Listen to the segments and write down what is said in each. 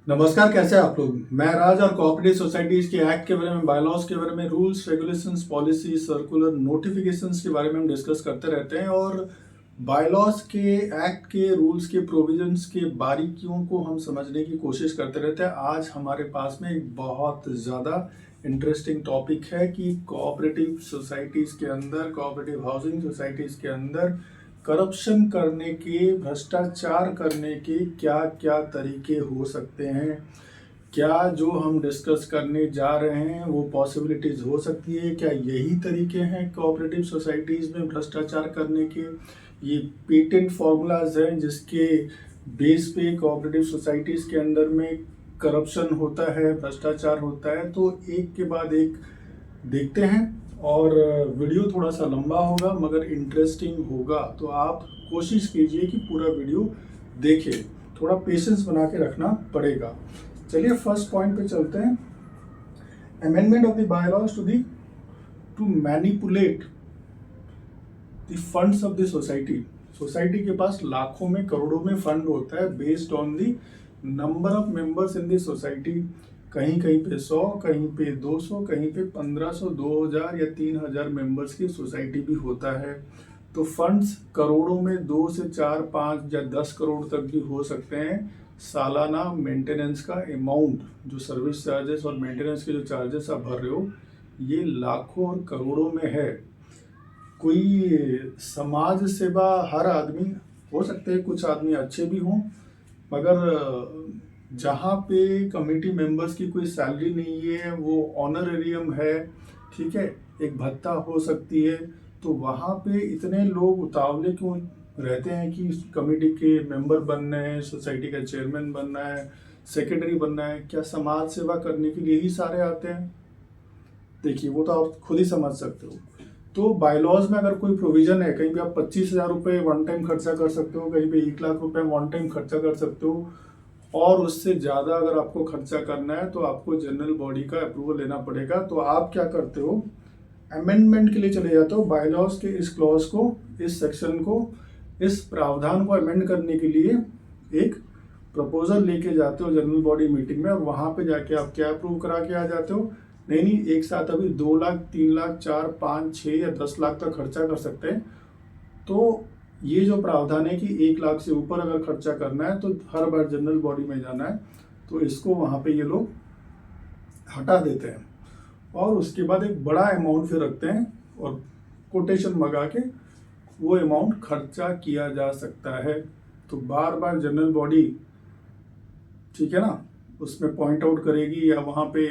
नमस्कार, कैसे हैं आप लोग। मैं राज और कोऑपरेटिव सोसाइटीज के एक्ट के बारे में, बायलॉज के बारे में, rules regulations policy circular notifications के बारे में हम डिस्कस करते रहते हैं। और बायलॉज के, एक्ट के, रूल्स के, प्रोविजंस के बारीकियों को हम समझने की कोशिश करते रहते हैं। आज हमारे पास में एक बहुत ज़्यादा इंटरेस्टिंग टॉपिक है कि कोऑपरेटिव सोसाइटीज के अंदर, कोऑपरेटिव हाउसिंग सोसाइटीज के अंदर करप्शन करने के, भ्रष्टाचार करने के क्या क्या तरीके हो सकते हैं। क्या जो हम डिस्कस करने जा रहे हैं वो पॉसिबिलिटीज हो सकती है? क्या यही तरीके हैं कोऑपरेटिव सोसाइटीज में भ्रष्टाचार करने के? ये पेटेंट फॉर्मूलाज हैं जिसके बेस पे कोऑपरेटिव सोसाइटीज के अंदर में करप्शन होता है, भ्रष्टाचार होता है। तो एक के बाद एक देखते हैं। और वीडियो थोड़ा सा लंबा होगा मगर इंटरेस्टिंग होगा, तो आप कोशिश कीजिए कि पूरा वीडियो देखें। थोड़ा पेशेंस बना के रखना पड़ेगा। चलिए फर्स्ट पॉइंट पे चलते हैं। Amendment of the bylaws to manipulate the funds of the society. Society के पास लाखों में, करोड़ों में फंड होता है based on the number of members in the society. कहीं कहीं पे 100, कहीं पे 200, कहीं पे 1500, 2000 या 3000 मेंबर्स की सोसाइटी भी होता है। तो फंड्स करोड़ों में, 2 से 4, 5 या 10 करोड़ तक भी हो सकते हैं। सालाना मेंटेनेंस का अमाउंट, जो सर्विस चार्जेस और मेंटेनेंस के जो चार्जेस आप भर रहे हो, ये लाखों और करोड़ों में है। कोई समाज सेवा हर आदमी हो सकते हैं, कुछ आदमी अच्छे भी हों, मगर जहाँ पे कमेटी मेंबर्स की कोई सैलरी नहीं है, वो ऑनरेरियम है, ठीक है, एक भत्ता हो सकती है, तो वहाँ पे इतने लोग उतावले क्यों रहते हैं कि कमेटी के मेंबर बनना है, सोसाइटी का चेयरमैन बनना है, सेक्रेटरी बनना है? क्या समाज सेवा करने के लिए ही सारे आते हैं? देखिए, वो तो आप खुद ही समझ सकते हो। तो बायलॉज में अगर कोई प्रोविजन है, कहीं भी आप 25,000 रुपये वन टाइम खर्चा कर सकते हो, कहीं पे 1 लाख रुपए वन टाइम खर्चा कर सकते हो, और उससे ज़्यादा अगर आपको खर्चा करना है तो आपको जनरल बॉडी का अप्रूवल लेना पड़ेगा। तो आप क्या करते हो, अमेंडमेंट के लिए चले जाते हो, बायलॉज के इस क्लॉज को, इस सेक्शन को, इस प्रावधान को अमेंड करने के लिए एक प्रपोजल लेके जाते हो जनरल बॉडी मीटिंग में, और वहाँ पे जाके आप क्या अप्रूव करा के आ जाते हो? नहीं नहीं, एक साथ अभी 2 लाख, 3 लाख, 4, 5, 6 या 10 लाख तक खर्चा कर सकते हैं। तो ये जो प्रावधान है कि 1 लाख से ऊपर अगर खर्चा करना है तो हर बार जनरल बॉडी में जाना है, तो इसको वहाँ पे ये लोग हटा देते हैं। और उसके बाद एक बड़ा अमाउंट फिर रखते हैं और कोटेशन मंगा के वो अमाउंट खर्चा किया जा सकता है। तो बार बार जनरल बॉडी, ठीक है ना, उसमें पॉइंट आउट करेगी या वहाँ पे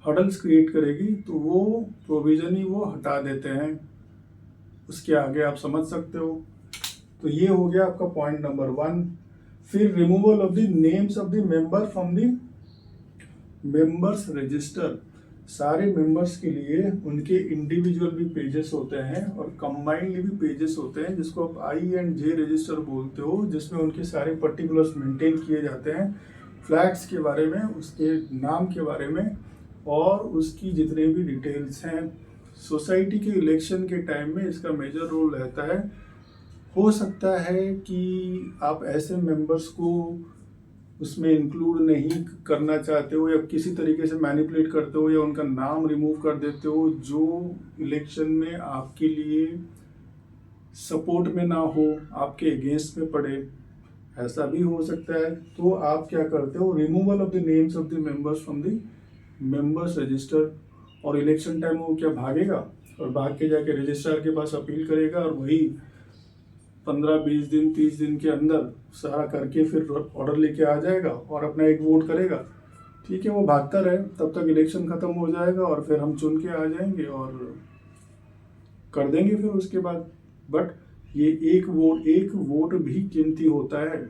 हडल्स क्रिएट करेगी, तो वो प्रोविजन ही वो हटा देते हैं। उसके आगे आप समझ सकते हो। तो ये हो गया आपका पॉइंट नंबर 1। फिर removal of the names of the member from the members register. सारे मेंबर्स के लिए उनके इंडिविजुअल भी पेजेस होते हैं और कंबाइंडली भी पेजेस होते हैं, जिसको आप I&J रजिस्टर बोलते हो, जिसमें उनके सारे पर्टिकुलर्स मेंटेन किए जाते हैं, फ्लैट्स के बारे में, उसके नाम के बारे में, और उसकी जितने भी डिटेल्स हैं। सोसाइटी के इलेक्शन के टाइम में इसका मेजर रोल रहता है। हो सकता है कि आप ऐसे मेंबर्स को उसमें इंक्लूड नहीं करना चाहते हो, या किसी तरीके से मैनिपुलेट करते हो, या उनका नाम रिमूव कर देते हो जो इलेक्शन में आपके लिए सपोर्ट में ना हो, आपके अगेंस्ट में पड़े, ऐसा भी हो सकता है। तो आप क्या करते हो, removal of the names of the members from the members register. और इलेक्शन टाइम में वो क्या भागेगा और भाग के जाके रजिस्ट्रार के पास अपील करेगा, और वही 15-20 दिन, 30 दिन के अंदर सारा करके फिर ऑर्डर लेके आ जाएगा और अपना एक वोट करेगा। ठीक है, वो भागता रहे, तब तक इलेक्शन खत्म हो जाएगा और फिर हम चुन के आ जाएंगे और कर देंगे फिर उसके बाद। बट ये एक वोट भी कीमती होता है।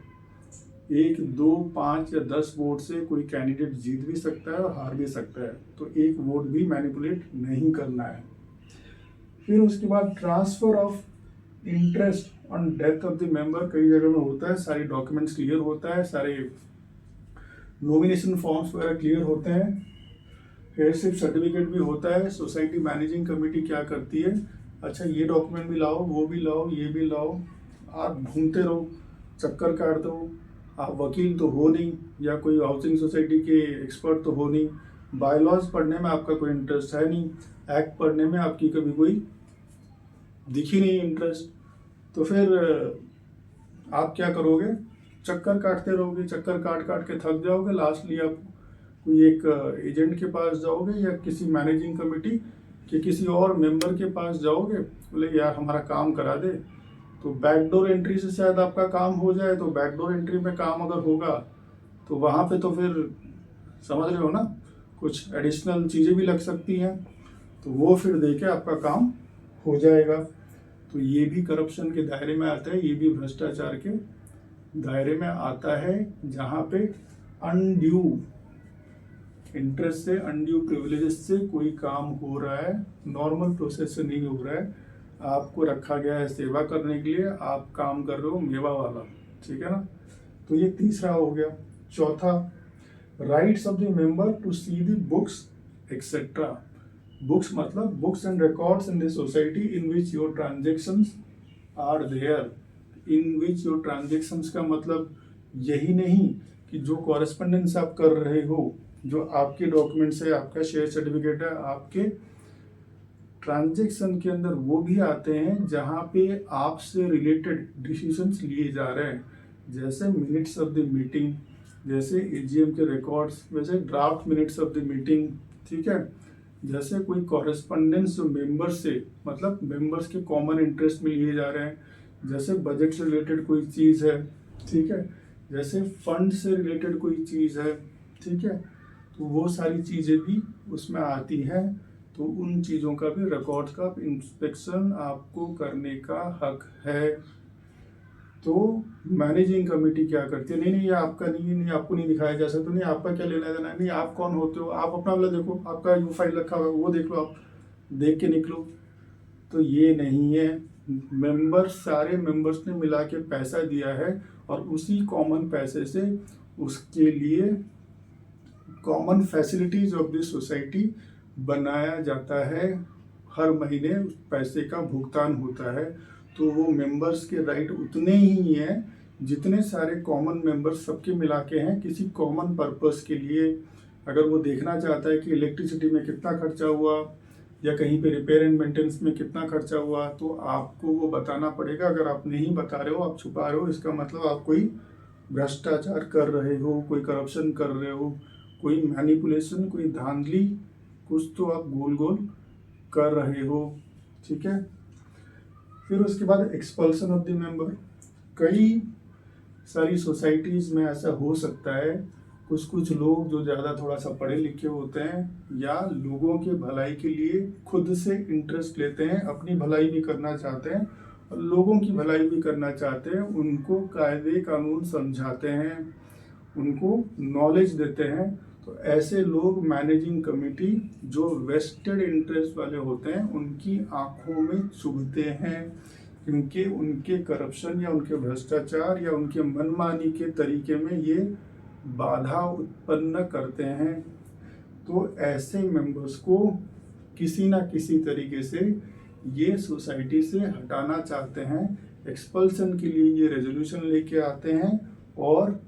1, 2, 5 या 10 वोट से कोई कैंडिडेट जीत भी सकता है और हार भी सकता है। तो एक वोट भी मैनिपुलेट नहीं करना है। फिर उसके बाद transfer of interest on death of the member कई जगह में होता है, सारी डॉक्यूमेंट्स क्लियर होता है, सारे नॉमिनेशन फॉर्म्स वगैरह क्लियर होते हैं, हेयरशिप सर्टिफिकेट भी होता है। सोसाइटी मैनेजिंग कमेटी क्या करती है, अच्छा ये डॉक्यूमेंट भी लाओ, वो भी लाओ, ये भी लाओ, आप घूमते रहो, चक्कर काटते हो, आप वकील तो हो नहीं या कोई हाउसिंग सोसाइटी के एक्सपर्ट तो हो नहीं, बायलॉज पढ़ने में आपका कोई इंटरेस्ट है नहीं, एक्ट पढ़ने में आपकी कभी कोई दिखी नहीं इंटरेस्ट, तो फिर आप क्या करोगे? चक्कर काटते रहोगे, चक्कर काट काट के थक जाओगे, लास्टली आप कोई एक एजेंट के पास जाओगे या किसी मैनेजिंग कमेटी के किसी और मेंबर के पास जाओगे, बोले यार हमारा काम करा दे, तो बैकडोर एंट्री से शायद आपका काम हो जाए। तो बैकडोर एंट्री में काम अगर होगा तो वहाँ पे तो फिर समझ रहे हो ना, कुछ एडिशनल चीज़ें भी लग सकती हैं, तो वो फिर देके आपका काम हो जाएगा। तो ये भी करप्शन के दायरे में आता है, ये भी भ्रष्टाचार के दायरे में आता है, जहाँ पे अनड्यू इंटरेस्ट से, अनड्यू प्रिविलेजेस से कोई काम हो रहा है, नॉर्मल प्रोसेस से नहीं हो रहा है। आपको रखा गया है सेवा करने के लिए, आप काम कर रहे हो मेवा वाला, ठीक है ना। तो ये तीसरा हो गया। चौथा, rights of the member to see the books etcetera. Books मतलब books and records in the society in which your transactions are there. In which your transactions का मतलब यही नहीं कि जो कॉरेस्पॉन्डेंस आप कर रहे हो, जो आपके डॉक्यूमेंट्स है, आपका शेयर सर्टिफिकेट है, आपके ट्रांजेक्शन के अंदर वो भी आते हैं जहाँ पे आपसे रिलेटेड डिसीजंस लिए जा रहे हैं, जैसे मिनट्स ऑफ द मीटिंग, जैसे एजीएम के रिकॉर्ड्स, वैसे draft minutes of the meeting, ठीक है। जैसे कोई कॉरेस्पॉन्डेंस जो मेंबर्स से, मतलब मेंबर्स के कॉमन इंटरेस्ट में लिए जा रहे हैं, जैसे बजट से रिलेटेड कोई चीज़ है, ठीक है, जैसे फंड से रिलेटेड कोई चीज़ है, ठीक है, तो वो सारी चीज़ें भी उसमें आती हैं। तो उन चीज़ों का भी रिकॉर्ड का इंस्पेक्शन आपको करने का हक है। तो मैनेजिंग कमेटी क्या करती है? नहीं नहीं, ये आपका नहीं है, नहीं आपको नहीं दिखाया जा सकता, नहीं आपका क्या लेना देना है, नहीं आप कौन होते हो, आप अपना वाला देखो, आपका यू फाइल रखा हुआ है वो देख लो, आप देख के निकलो। तो ये नहीं है। मेंबर्स, सारे मेंबर्स ने मिला के पैसा दिया है और उसी कॉमन पैसे से उसके लिए common facilities of the society बनाया जाता है, हर महीने उस पैसे का भुगतान होता है। तो वो मेंबर्स के राइट उतने ही हैं जितने सारे कॉमन मेंबर्स सबके मिला के हैं किसी कॉमन पर्पस के लिए। अगर वो देखना चाहता है कि इलेक्ट्रिसिटी में कितना खर्चा हुआ या कहीं पे रिपेयर एंड मेंटेनेंस में कितना खर्चा हुआ, तो आपको वो बताना पड़ेगा। अगर आप नहीं बता रहे हो, आप छुपा रहे हो, इसका मतलब आप कोई भ्रष्टाचार कर रहे हो, कोई करप्शन कर रहे हो, कोई मैनिपुलेशन, कोई धांधली, कुछ तो आप गोल गोल कर रहे हो, ठीक है। फिर उसके बाद एक्सपल्सन ऑफ द मेंबर। कई सारी सोसाइटीज़ में ऐसा हो सकता है, कुछ लोग जो ज़्यादा थोड़ा सा पढ़े लिखे होते हैं या लोगों के भलाई के लिए खुद से इंटरेस्ट लेते हैं, अपनी भलाई भी करना चाहते हैं और लोगों की भलाई भी करना चाहते हैं, उनको कायदे कानून समझाते हैं, उनको नॉलेज देते हैं। तो ऐसे लोग मैनेजिंग कमेटी जो वेस्टेड इंटरेस्ट वाले होते हैं उनकी आंखों में चुभते हैं, क्योंकि उनके करप्शन या उनके भ्रष्टाचार या उनके मनमानी के तरीके में ये बाधा उत्पन्न करते हैं। तो ऐसे मेंबर्स को किसी ना किसी तरीके से ये सोसाइटी से हटाना चाहते हैं। एक्सपल्सन के लिए ये रेजोल्यूशन लेके आते हैं और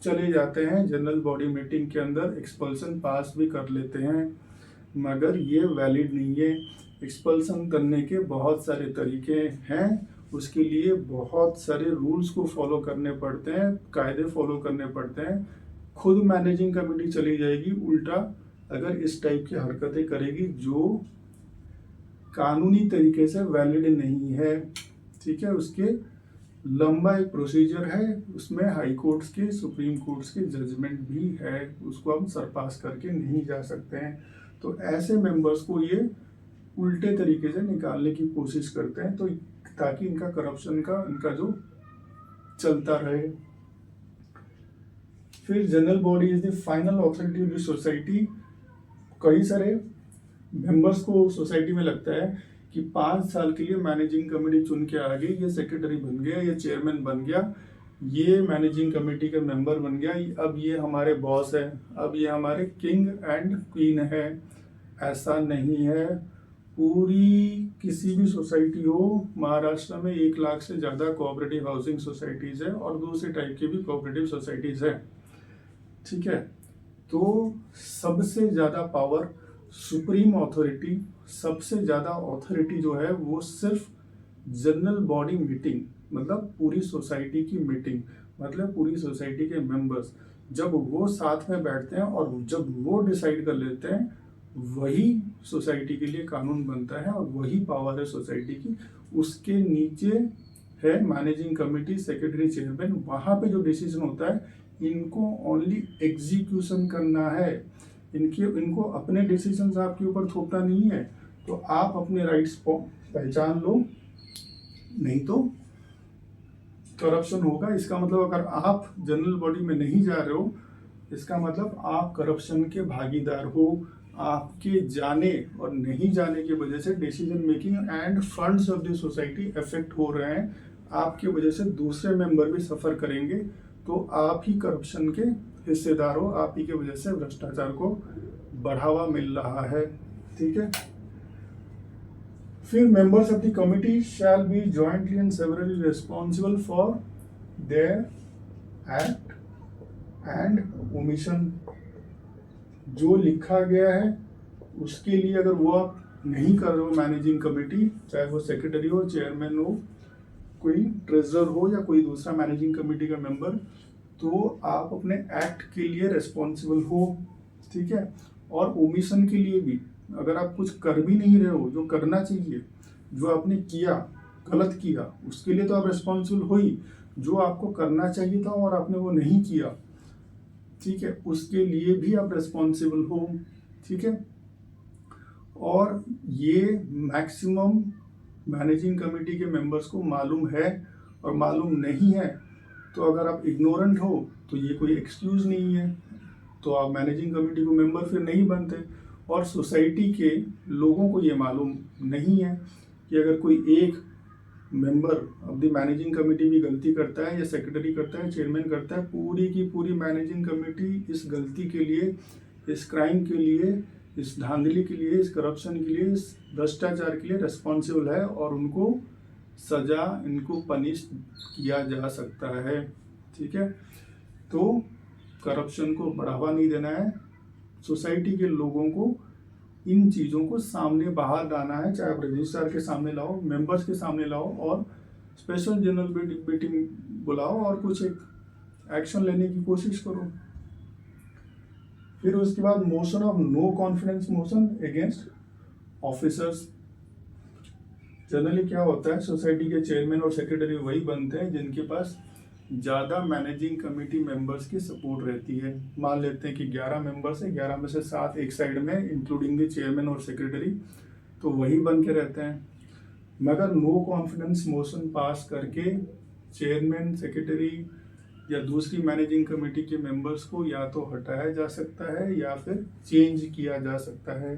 चले जाते हैं, जनरल बॉडी मीटिंग के अंदर एक्सपल्सन पास भी कर लेते हैं, मगर ये वैलिड नहीं है। एक्सपल्सन करने के बहुत सारे तरीके हैं, उसके लिए बहुत सारे रूल्स को फॉलो करने पड़ते हैं, कायदे फॉलो करने पड़ते हैं। खुद मैनेजिंग कमेटी चली जाएगी उल्टा अगर इस टाइप की हरकतें करेगी जो कानूनी तरीके से वैलिड नहीं है, ठीक है। उसके लंबा एक प्रोसीजर है, उसमें हाई कोर्ट्स के, सुप्रीम कोर्ट्स के जजमेंट भी है, उसको हम सरपास करके नहीं जा सकते हैं। तो ऐसे मेंबर्स को ये उल्टे तरीके से निकालने की कोशिश करते हैं, तो ताकि इनका करप्शन का इनका जो चलता रहे। फिर general body is the final authority of the society. कई सारे मेंबर्स को सोसाइटी में लगता है कि 5 साल के लिए मैनेजिंग कमेटी चुन के आ गई, ये सेक्रेटरी बन गया, ये चेयरमैन बन गया, ये मैनेजिंग कमेटी का मेंबर बन गया, अब ये हमारे बॉस है, अब ये हमारे किंग एंड क्वीन है। ऐसा नहीं है। पूरी किसी भी सोसाइटी हो, महाराष्ट्र में 1 लाख से ज़्यादा कोऑपरेटिव हाउसिंग सोसाइटीज़ है और दूसरे टाइप की भी कोऑपरेटिव सोसाइटीज़ है। ठीक है, तो सबसे ज़्यादा पावर, सुप्रीम अथॉरिटी, सबसे ज़्यादा अथॉरिटी जो है वो सिर्फ जनरल बॉडी मीटिंग, मतलब पूरी सोसाइटी की मीटिंग, मतलब पूरी सोसाइटी के मेंबर्स जब वो साथ में बैठते हैं और जब वो डिसाइड कर लेते हैं, वही सोसाइटी के लिए कानून बनता है और वही पावर है सोसाइटी की। उसके नीचे है मैनेजिंग कमेटी, सेक्रेटरी, चेयरमैन। वहाँ पे जो डिसीजन होता है, इनको ओनली एग्जीक्यूशन करना है। इनको अपने डिसीजन आपके ऊपर थोपना नहीं है। तो आप अपने राइट्स पहचान लो, नहीं तो करप्शन होगा। इसका मतलब अगर आप जनरल बॉडी में नहीं जा रहे हो, इसका मतलब आप करप्शन के भागीदार हो। आपके जाने और नहीं जाने की वजह से decision making end funds of the society effect हो रहे हैं। आपकी वजह से दूसरे मेंबर भी सफर करेंगे, तो आप ही करप्शन के हिस्सेदार हो। आप ही की वजह से भ्रष्टाचार को बढ़ावा मिल रहा है। ठीक है, फिर members of the committee shall be jointly and severally responsible for their act and omission. जो लिखा गया है उसके लिए अगर वो आप नहीं कर रहे हो, मैनेजिंग कमेटी, चाहे वो सेक्रेटरी हो, चेयरमैन हो, कोई ट्रेजरर हो या कोई दूसरा मैनेजिंग कमेटी का मेंबर, तो आप अपने एक्ट के लिए रिस्पॉन्सिबल हो। ठीक है, और ओमिशन के लिए भी, अगर आप कुछ कर भी नहीं रहे हो जो करना चाहिए, जो आपने किया, गलत किया, उसके लिए तो आप रिस्पॉन्सिबल हो ही। जो आपको करना चाहिए था और आपने वो नहीं किया, ठीक है, उसके लिए भी आप रिस्पॉन्सिबल हो। ठीक है, और ये मैक्सिमम मैनेजिंग कमेटी के मेंबर्स को मालूम है, और मालूम नहीं है तो अगर आप इग्नोरेंट हो तो ये कोई एक्सक्यूज नहीं है, तो आप मैनेजिंग कमेटी को मेंबर फिर नहीं बनते। और सोसाइटी के लोगों को ये मालूम नहीं है कि अगर कोई एक member of the managing committee भी गलती करता है, या सेक्रेटरी करता है, चेयरमैन करता है, पूरी की पूरी मैनेजिंग कमेटी इस गलती के लिए, इस क्राइम के लिए, इस धांधली के लिए, इस करप्शन के लिए, इस भ्रष्टाचार के लिए रिस्पॉन्सिबल है, और उनको सजा, इनको पनिश किया जा सकता है। ठीक है, तो करप्शन को बढ़ावा नहीं देना है। सोसाइटी के लोगों को इन चीज़ों को सामने बाहर लाना है, चाहे आप रजिस्ट्रार के सामने लाओ, मेंबर्स के सामने लाओ, और स्पेशल जनरल मीटिंग बुलाओ और कुछ एक एक्शन लेने की कोशिश करो। फिर उसके बाद motion of no confidence motion against officers. Generally क्या होता है, सोसाइटी के चेयरमैन और सेक्रेटरी वही बनते हैं जिनके पास ज़्यादा मैनेजिंग कमेटी मेंबर्स की सपोर्ट रहती है। मान लेते हैं कि 11 मेंबर्स है, 11 में से 7 एक साइड में, इंक्लूडिंग द चेयरमैन और सेक्रेटरी, तो वही बन के रहते हैं। मगर नो कॉन्फिडेंस मोशन पास करके चेयरमैन, सेक्रेटरी या दूसरी मैनेजिंग कमेटी के मेंबर्स को या तो हटाया जा सकता है या फिर चेंज किया जा सकता है।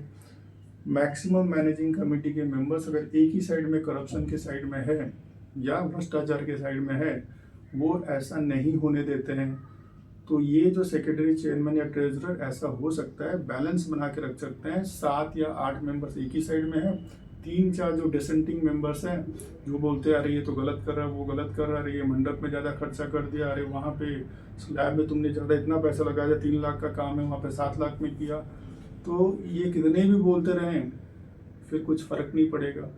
मैक्सिमम मैनेजिंग कमेटी के मेंबर्स अगर एक ही साइड में, करप्शन के साइड में है या भ्रष्टाचार के साइड में है, वो ऐसा नहीं होने देते हैं। तो ये जो सेक्रेटरी, चेयरमैन या ट्रेजरर, ऐसा हो सकता है, बैलेंस बना के रख सकते हैं। 7 या 8 मेंबर्स एक ही साइड में है, 3-4 जो डिसेंटिंग मेंबर्स हैं, जो बोलते हैं अरे ये तो गलत कर रहा है, वो गलत कर रहा है, अरे ये मंडप में ज़्यादा खर्चा कर दिया, अरे वहाँ पे स्लैब में तुमने ज़्यादा इतना पैसा लगाया, 3 लाख का काम है, वहाँ पे 7 लाख में किया। तो ये कितने भी बोलते रहें, फिर कुछ फ़र्क नहीं पड़ेगा।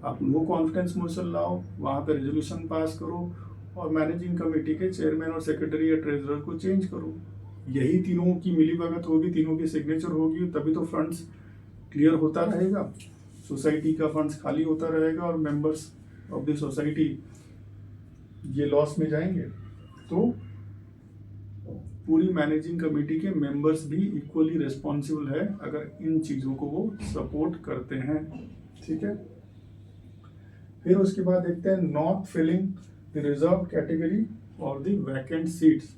आप नो कॉन्फिडेंस मोशन लाओ, वहाँ पे रेजोल्यूशन पास करो, और मैनेजिंग कमेटी के चेयरमैन और सेक्रेटरी या ट्रेजरर को चेंज करो। यही तीनों की मिलीभगत होगी, तीनों की सिग्नेचर होगी, तभी तो फंड्स क्लियर होता रहेगा, सोसाइटी का फंड्स खाली होता रहेगा, और मेंबर्स ऑफ द सोसाइटी ये लॉस में जाएंगे। तो पूरी मैनेजिंग कमेटी के मेंबर्स भी इक्वली रिस्पॉन्सिबल है अगर इन चीज़ों को वो सपोर्ट करते हैं। ठीक है, फिर उसके बाद देखते हैं not filling the reserve category और the vacant seats.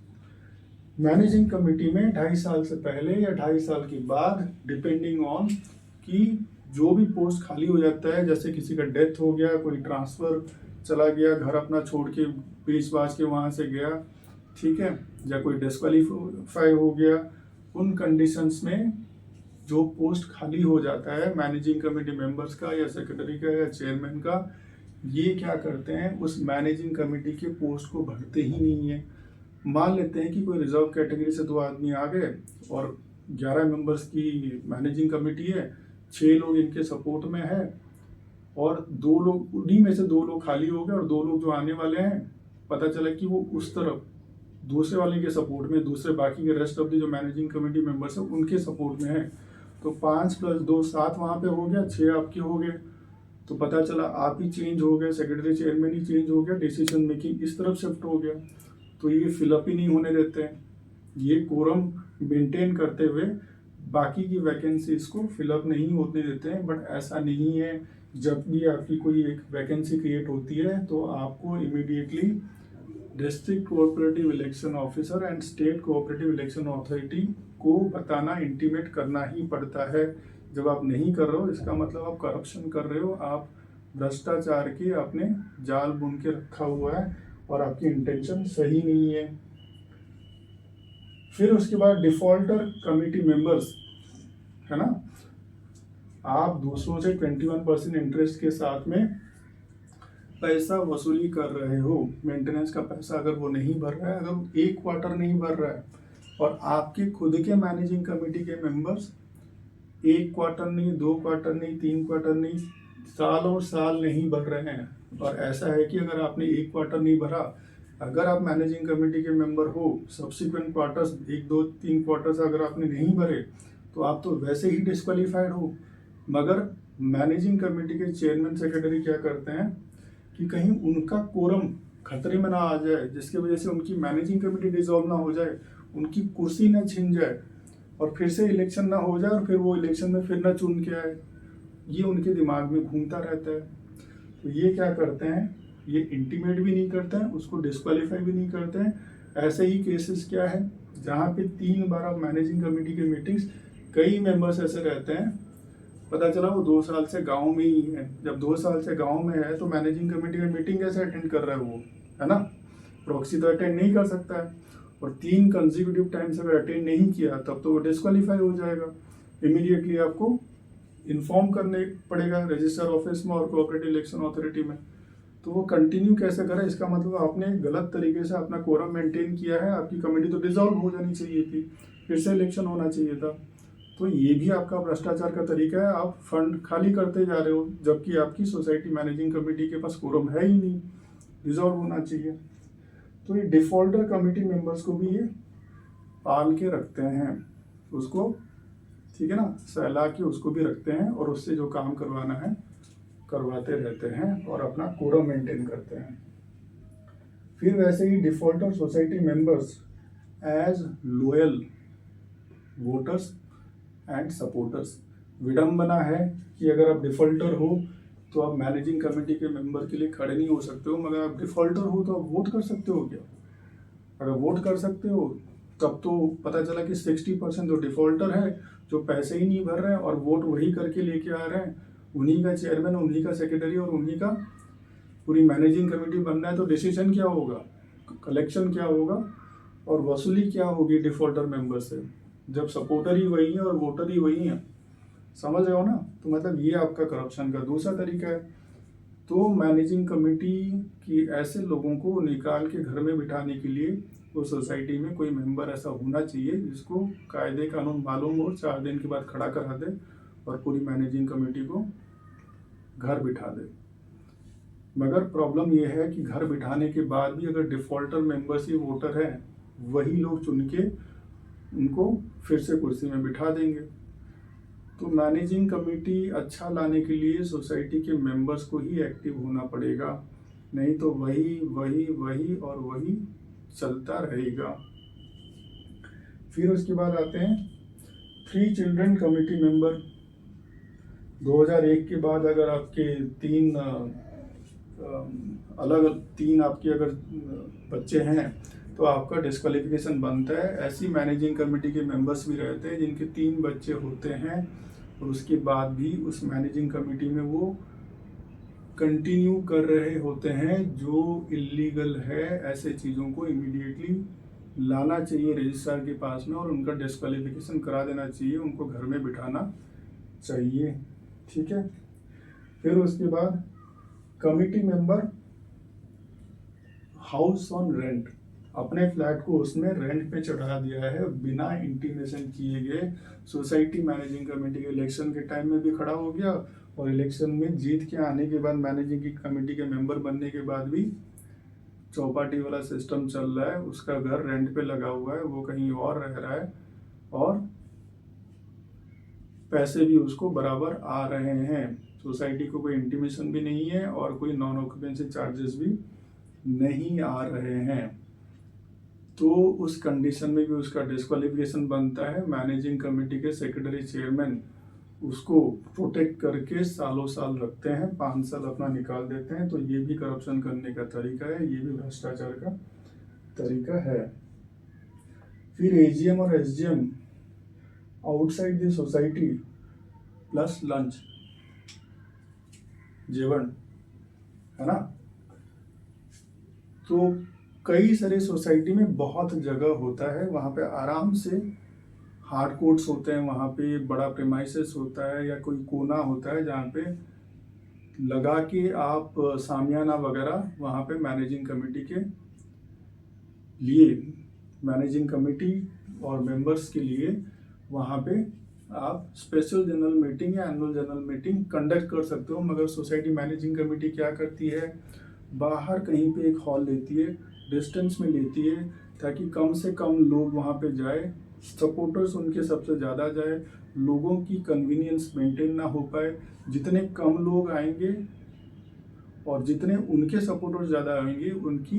Managing committee में 2.5 साल से पहले या 2.5 साल के बाद, डिपेंडिंग ऑन कि जो भी पोस्ट खाली हो जाता है, जैसे किसी का डेथ हो गया, कोई ट्रांसफ़र चला गया, घर अपना छोड़ के बेच बाच के वहाँ से गया, ठीक है, या कोई डिस्क्वालीफाई हो गया, उन कंडीशंस में जो पोस्ट खाली हो जाता है मैनेजिंग कमेटी मेंबर्स का या सेक्रेटरी का या चेयरमैन का, ये क्या करते हैं, उस मैनेजिंग कमेटी के पोस्ट को भरते ही नहीं है। मान लेते हैं कि कोई रिजर्व कैटेगरी से 2 आदमी आ गए और 11 मेंबर्स की मैनेजिंग कमेटी है, 6 लोग इनके सपोर्ट में है और 2 लोग, उन्हीं में से 2 लोग खाली हो गए और 2 लोग जो आने वाले हैं पता चला कि वो उस तरफ दूसरे वाले के सपोर्ट में, दूसरे बाकी के रेस्ट ऑफ द जो मैनेजिंग कमेटी मेंबर्स है उनके सपोर्ट में है। तो 5 + 2 7 वहाँ पे हो गया, 6 आपके हो गए। तो पता चला आप ही चेंज हो गए, सेक्रेटरी चेयरमैन ही चेंज हो गया, डिसीजन मेकिंग इस तरफ शिफ्ट हो गया। तो ये फिलअप ही नहीं होने देते हैं। ये कोरम मेंटेन करते हुए बाकी की वैकेंसीज को फिलअप नहीं होने देते हैं। बट ऐसा नहीं है, जब भी आपकी कोई एक वैकेंसी क्रिएट होती है तो आपको immediately district cooperative election officer and state cooperative election authority को बताना, इंटीमेट करना ही पड़ता है। जब आप नहीं कर रहे हो इसका मतलब आप करप्शन कर रहे हो, आप भ्रष्टाचार के आपने जाल बुन के रखा हुआ है और आपकी इंटेंशन सही नहीं है। फिर उसके बाद डिफॉल्टर कमेटी मेंबर्स, है ना, आप दूसरों से 21% इंटरेस्ट के साथ में पैसा वसूली कर रहे हो। मेंटेनेंस का पैसा अगर वो नहीं भर रहा है, अगर 1 क्वार्टर नहीं भर रहा है और आपके खुद के मैनेजिंग कमेटी के मेंबर्स 1 क्वार्टर नहीं, 2 क्वार्टर नहीं, 3 क्वार्टर नहीं, सालों साल नहीं भर रहे हैं। और ऐसा है कि अगर आपने 1 क्वार्टर नहीं भरा, अगर आप मैनेजिंग कमेटी के मेंबर हो, सब्सिक्वेंट क्वार्टर्स 1 2 3 क्वार्टर्स अगर आपने नहीं भरे तो आप तो वैसे ही डिस्क्वालीफाइड हो। मगर मैनेजिंग कमेटी के चेयरमैन सेक्रेटरी क्या करते हैं कि कहीं उनका कोरम खतरे में ना आ जाए, जिसकी वजह से उनकी मैनेजिंग कमेटी डिसॉल्व ना हो जाए, उनकी कुर्सी ना छिन जाए और फिर से इलेक्शन ना हो जाए और फिर वो इलेक्शन में फिर ना चुन के आए, ये उनके दिमाग में घूमता रहता है। तो ये क्या करते हैं, ये इंटीमेट भी नहीं करते हैं, उसको डिस्क्वालीफाई भी नहीं करते हैं। ऐसे ही केसेस क्या है जहाँ पे 3 बार आप मैनेजिंग कमेटी के मीटिंग्स, कई मेंबर्स ऐसे रहते हैं, पता चला वो 2 साल से गांव में ही है। जब 2 साल से गांव में है तो मैनेजिंग कमेटी में मीटिंग कैसे अटेंड कर रहा है वो, है ना, प्रॉक्सी तो अटेंड नहीं कर सकता है। और 3 कंसेक्यूटिव टाइम्स अगर अटेंड नहीं किया तब तो वो डिस्क्वालीफाई हो जाएगा। इमीडिएटली आपको इन्फॉर्म करने पड़ेगा रजिस्टर ऑफिस में और कोऑपरेटिव इलेक्शन अथॉरिटी में। तो वो कंटिन्यू कैसे करे, इसका मतलब आपने गलत तरीके से अपना कोरम मेंटेन किया है, आपकी कमेटी तो डिसॉल्व हो जानी चाहिए थी, फिर से इलेक्शन होना चाहिए था। तो ये भी आपका भ्रष्टाचार का तरीका है, आप फंड खाली करते जा रहे हो जबकि आपकी सोसाइटी मैनेजिंग कमेटी के पास कोरम है ही नहीं, डिसॉल्व होना चाहिए। तो ये डिफॉल्टर कमेटी मेंबर्स को भी ये पाल के रखते हैं, उसको, ठीक है ना, सहला के उसको भी रखते हैं और उससे जो काम करवाना है करवाते रहते हैं और अपना कोरम मेंटेन करते हैं। फिर वैसे ही defaulter society members as loyal voters and supporters. विडंबना है कि अगर आप डिफॉल्टर हो तो आप मैनेजिंग कमेटी के मेंबर के लिए खड़े नहीं हो सकते हो, मगर आप डिफॉल्टर हो तो आप वोट कर सकते हो क्या? अगर वोट कर सकते हो तब तो पता चला कि 60% जो डिफॉल्टर है, जो पैसे ही नहीं भर रहे हैं और वोट वही करके लेके आ रहे हैं, उन्हीं का चेयरमैन, उन्हीं का सेक्रेटरी और उन्हीं का पूरी मैनेजिंग कमेटी बनना है। तो डिसीजन क्या होगा, कलेक्शन क्या होगा और वसूली क्या होगी डिफॉल्टर मेंबर से, जब सपोर्टर ही वही है और वोटर ही वही है। समझ रहे हो ना? तो मतलब ये आपका करप्शन का दूसरा तरीका है। तो मैनेजिंग कमेटी की ऐसे लोगों को निकाल के घर में बिठाने के लिए उस सोसाइटी में कोई मेंबर ऐसा होना चाहिए जिसको कायदे कानून मालूम हो, 4 दिन के बाद खड़ा करा दे और पूरी मैनेजिंग कमेटी को घर बिठा दे। मगर प्रॉब्लम यह है कि घर बिठाने के बाद भी अगर डिफॉल्टर मेंबर्स ही वोटर हैं, वही लोग चुन के उनको फिर से कुर्सी में बिठा देंगे। तो मैनेजिंग कमेटी अच्छा लाने के लिए सोसाइटी के मेंबर्स को ही एक्टिव होना पड़ेगा, नहीं तो वही वही वही और वही चलता रहेगा। फिर उसके बाद आते हैं 3 चिल्ड्रन कमेटी मेंबर। 2001 के बाद अगर आपके 3 अलग 3 आपके अगर बच्चे हैं तो आपका डिस्क्वालिफिकेशन बनता है। ऐसी मैनेजिंग कमेटी के मेंबर्स भी रहते हैं जिनके 3 बच्चे होते हैं और उसके बाद भी उस मैनेजिंग कमेटी में वो कंटिन्यू कर रहे होते हैं, जो इलीगल है। ऐसे चीज़ों को इमीडिएटली लाना चाहिए रजिस्ट्रार के पास में और उनका डिस्क्वालिफिकेशन करा देना चाहिए, उनको घर में बिठाना चाहिए। ठीक है। फिर उसके बाद committee member house on rent, अपने फ्लैट को उसने रेंट पे चढ़ा दिया है बिना इंटीमेशन किए गए। सोसाइटी मैनेजिंग कमेटी के इलेक्शन के टाइम में भी खड़ा हो गया और इलेक्शन में जीत के आने के बाद मैनेजिंग की कमेटी के मेंबर बनने के बाद भी चौपाटी वाला सिस्टम चल रहा है। उसका घर रेंट पे लगा हुआ है, वो कहीं और रह रहा है और पैसे भी उसको बराबर आ रहे हैं। सोसाइटी को कोई इंटीमेशन भी नहीं है और कोई नॉन ऑक्यूपेंसी चार्जेस भी नहीं आ रहे हैं। तो उस कंडीशन में भी उसका डिस्क्वालिफिकेशन बनता है। मैनेजिंग कमेटी के सेक्रेटरी चेयरमैन उसको प्रोटेक्ट करके सालों साल रखते हैं, 5 साल अपना निकाल देते हैं। तो ये भी करप्शन करने का तरीका है, ये भी भ्रष्टाचार का तरीका है। फिर एजीएम और SGM outside the society plus lunch, जेवन, है ना। तो कई सारी सोसाइटी में बहुत जगह होता है, वहाँ पे आराम से हार्ड कोर्ट्स होते हैं, वहाँ पे बड़ा प्रेमाइसेस होता है या कोई कोना होता है जहाँ पे लगा के आप सामियाना वगैरह वहाँ पे मैनेजिंग कमेटी के लिए, मैनेजिंग कमेटी और मेंबर्स के लिए वहाँ पे आप स्पेशल जनरल मीटिंग या एनुअल जनरल मीटिंग कंडक्ट कर सकते हो। मगर सोसाइटी मैनेजिंग कमेटी क्या करती है, बाहर कहीं पे एक हॉल लेती है, डिस्टेंस में लेती है, ताकि कम से कम लोग वहाँ पे जाए, सपोर्टर्स उनके सबसे ज़्यादा जाए, लोगों की कन्वीनियंस मेंटेन ना हो पाए। जितने कम लोग आएंगे और जितने उनके सपोर्टर्स ज़्यादा आएंगे, उनकी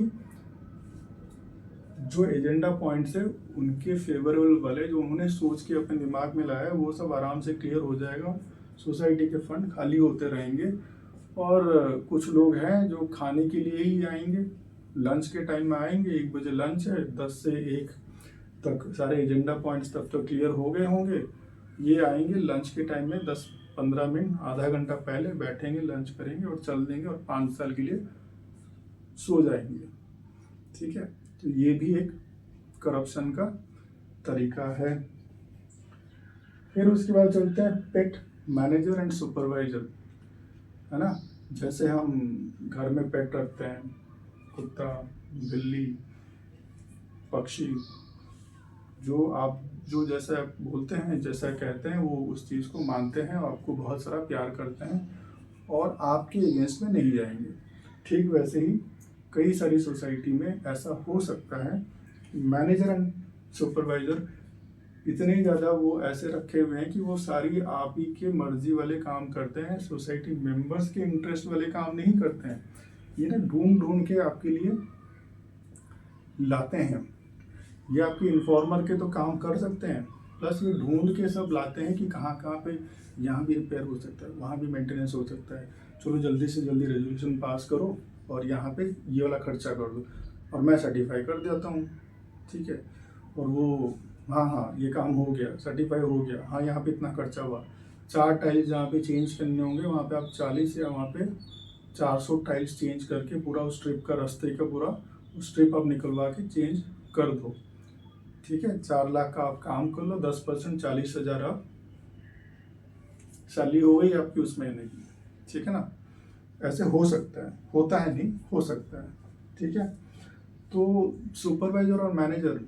जो एजेंडा पॉइंट्स है उनके फेवरेबल वाले जो उन्होंने सोच के अपने दिमाग में लाया है वो सब आराम से क्लियर हो जाएगा। सोसाइटी के फंड खाली होते रहेंगे और कुछ लोग हैं जो खाने के लिए ही आएंगे, लंच के टाइम में आएंगे। 1 बजे लंच है, 10 से 1 तक सारे एजेंडा पॉइंट्स तब तक क्लियर हो गए होंगे। ये आएंगे लंच के टाइम में 10-15 मिनट, आधा घंटा पहले बैठेंगे, लंच करेंगे और चल देंगे और 5 साल के लिए सो जाएंगे। ठीक है। तो ये भी एक करप्शन का तरीका है। फिर उसके बाद चलते हैं पेट मैनेजर एंड सुपरवाइजर, है ना। जैसे हम घर में पेट रखते हैं, कुत्ता, बिल्ली, पक्षी, जो जैसा बोलते हैं, जैसा कहते हैं, वो उस चीज़ को मानते हैं और आपको बहुत सारा प्यार करते हैं और आपके अगेंस्ट में नहीं जाएंगे। ठीक वैसे ही कई सारी सोसाइटी में ऐसा हो सकता है। मैनेजर एंड सुपरवाइजर इतने ज़्यादा वो ऐसे रखे हुए हैं कि वो सारी आप ही के मर्जी वाले काम करते हैं, सोसाइटी मेंबर्स के इंटरेस्ट वाले काम नहीं करते हैं। ये ना ढूंढ ढूंढ के आपके लिए लाते हैं। ये आपके इन्फॉर्मर के तो काम कर सकते हैं, प्लस ये ढूंढ के सब लाते हैं कि कहाँ कहाँ पे यहाँ भी रिपेयर हो सकता है, वहाँ भी मेंटेनेंस हो सकता है, चलो जल्दी से जल्दी रेजोल्यूशन पास करो और यहाँ पे ये वाला खर्चा कर दो और मैं सर्टिफाई कर देता हूँ। ठीक है। और वो हाँ ये काम हो गया, सर्टिफाई हो गया, हाँ यहाँ पे इतना खर्चा हुआ। 4 टाइल्स जहाँ पे चेंज करने होंगे वहाँ पे आप 40 या वहाँ पे 400 टाइल्स चेंज करके पूरा उस स्ट्रिप का, रास्ते का पूरा स्ट्रिप आप निकलवा के चेंज कर दो। ठीक है। 4 लाख का आप काम कर लो, 10% 40,000 आप सैलरी हो गई आपकी उस महीने की। ठीक है ना। ऐसे हो सकता है, होता है नहीं, हो सकता है। ठीक है। तो सुपरवाइजर और मैनेजर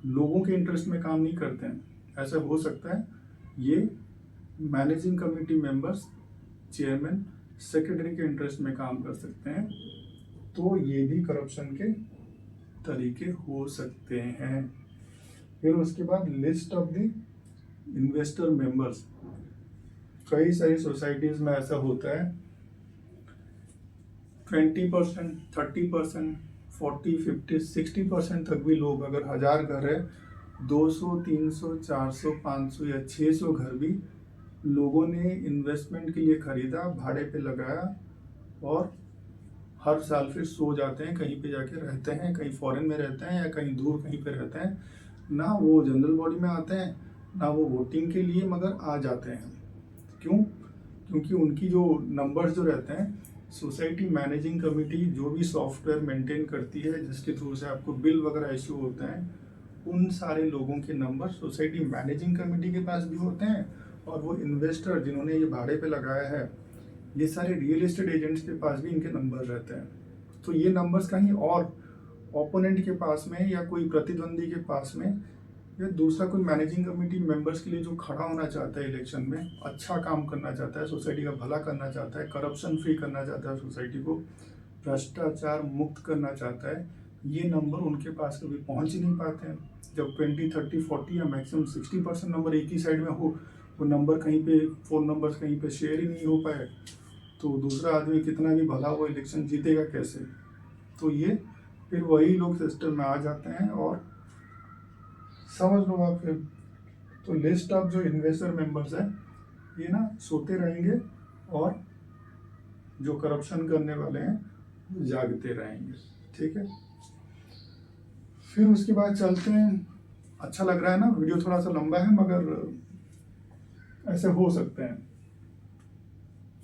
लोगों के इंटरेस्ट में काम नहीं करते हैं, ऐसा हो सकता है। ये managing committee members, chairman, secretary के इंटरेस्ट में काम कर सकते हैं। तो ये भी करप्शन के तरीके हो सकते हैं। फिर उसके बाद list of the investor members. कई सारी सोसाइटीज में ऐसा होता है 20%, 30%, 40, 50, 60% तक भी लोग, अगर 1000 घर है, 200, 300, 400, 500 या 600 घर भी लोगों ने इन्वेस्टमेंट के लिए खरीदा, भाड़े पे लगाया और हर साल फिर सो जाते हैं, कहीं पे जाके रहते हैं, कहीं फॉरेन में रहते हैं या कहीं दूर कहीं पे रहते हैं। ना वो जनरल बॉडी में आते हैं ना वो वोटिंग के लिए, मगर आ जाते हैं। क्यों? क्योंकि उनकी जो नंबर्स जो रहते हैं सोसाइटी मैनेजिंग कमेटी जो भी सॉफ्टवेयर मेंटेन करती है, जिसके थ्रू से आपको बिल वगैरह इशू होते हैं, उन सारे लोगों के नंबर सोसाइटी मैनेजिंग कमेटी के पास भी होते हैं। और वो इन्वेस्टर जिन्होंने ये भाड़े पे लगाया है, ये सारे रियल एस्टेट एजेंट्स के पास भी इनके नंबर रहते हैं। तो ये नंबर्स कहीं और ओपोनेंट के पास में या कोई प्रतिद्वंदी के पास में या दूसरा कोई मैनेजिंग कमेटी मेंबर्स के लिए जो खड़ा होना चाहता है इलेक्शन में, अच्छा काम करना चाहता है, सोसाइटी का भला करना चाहता है, करप्शन फ्री करना चाहता है, सोसाइटी को भ्रष्टाचार मुक्त करना चाहता है, ये नंबर उनके पास कभी पहुंच ही नहीं पाते हैं। जब 20, 30, 40 या मैक्सिमम 60% नंबर एक ही साइड में हो, वो नंबर कहीं पे, फोन नंबर्स कहीं पे शेयर ही नहीं हो पाए, तो दूसरा आदमी कितना भी भला वो इलेक्शन जीतेगा कैसे। तो ये फिर वही लोग सिस्टम में आ जाते हैं और समझ लो आप फिर तो लिस्ट ऑफ जो इन्वेस्टर मेंबर्स हैं ये ना सोते रहेंगे और जो करप्शन करने वाले हैं जागते रहेंगे। ठीक है, फिर उसके बाद चलते हैं। अच्छा लग रहा है ना, वीडियो थोड़ा सा लंबा है मगर ऐसे हो सकते हैं।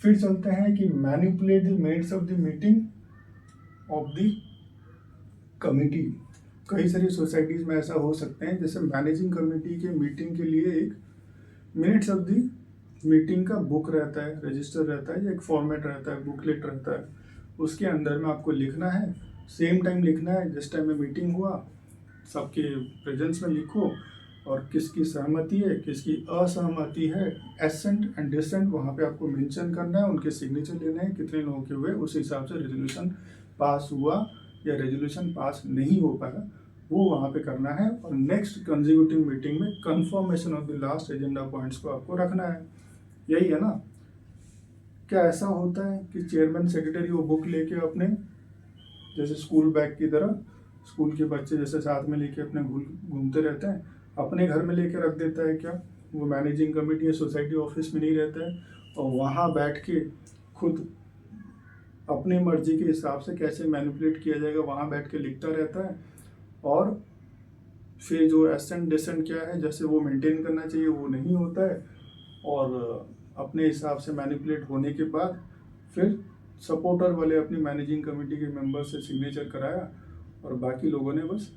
फिर चलते हैं कि manipulate the minutes of the meeting of the committee. कई सारी सोसाइटीज में ऐसा हो सकते हैं, जैसे मैनेजिंग कमेटी के मीटिंग के लिए एक मिनट्स ऑफ द मीटिंग का बुक रहता है, रजिस्टर रहता है, या एक फॉर्मेट रहता है, बुकलेट रहता है। उसके अंदर में आपको लिखना है, सेम टाइम लिखना है जिस टाइम में मीटिंग हुआ, सबके प्रेजेंस में लिखो, और किसकी सहमति है, किसकी असहमति है, एसेंट एंड डिसेंट वहाँ पे आपको मेंशन करना है, उनके सिग्नेचर लेने हैं, कितने लोगों के हुए, उस हिसाब से रेजोल्यूशन पास हुआ या रेजोल्यूशन पास नहीं हो पाया वो वहाँ पे करना है। और नेक्स्ट कंसेक्यूटिव मीटिंग में confirmation of the last agenda points को आपको रखना है। यही है ना। क्या ऐसा होता है कि चेयरमैन सेक्रेटरी वो बुक लेके अपने, जैसे स्कूल बैग की तरह, स्कूल के बच्चे जैसे साथ में लेके अपने घूमते रहते हैं, अपने घर में लेके रख देता है क्या? वो मैनेजिंग कमेटी या सोसाइटी ऑफिस में नहीं रहता है और वहाँ बैठ के खुद अपनी मर्जी के हिसाब से कैसे मैनिपुलेट किया जाएगा वहाँ बैठ के लिखता रहता है। और फिर जो एसेंट डिसेंट क्या है, जैसे वो मेंटेन करना चाहिए वो नहीं होता है, और अपने हिसाब से मैनिपुलेट होने के बाद फिर सपोर्टर वाले अपनी मैनेजिंग कमेटी के मेंबर से सिग्नेचर कराया और बाकी लोगों ने बस,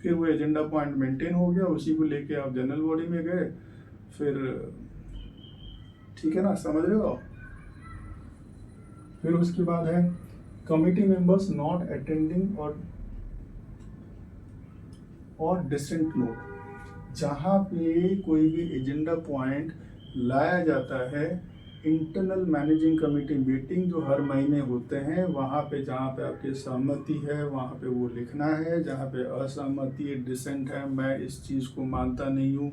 फिर वो एजेंडा पॉइंट मेंटेन हो गया, उसी को लेके आप जनरल बॉडी में गए। फिर ठीक है ना, समझ रहे हो। फिर उसके बाद है कमिटी मेंबर्स नॉट अटेंडिंग और डिसेंट नोट। जहाँ पे कोई भी एजेंडा पॉइंट लाया जाता है, इंटरनल मैनेजिंग कमेटी मीटिंग जो हर महीने होते हैं, वहाँ पे जहाँ पे आपकी सहमति है वहाँ पे वो लिखना है, जहाँ पे असहमति है, डिसेंट है, मैं इस चीज़ को मानता नहीं हूँ,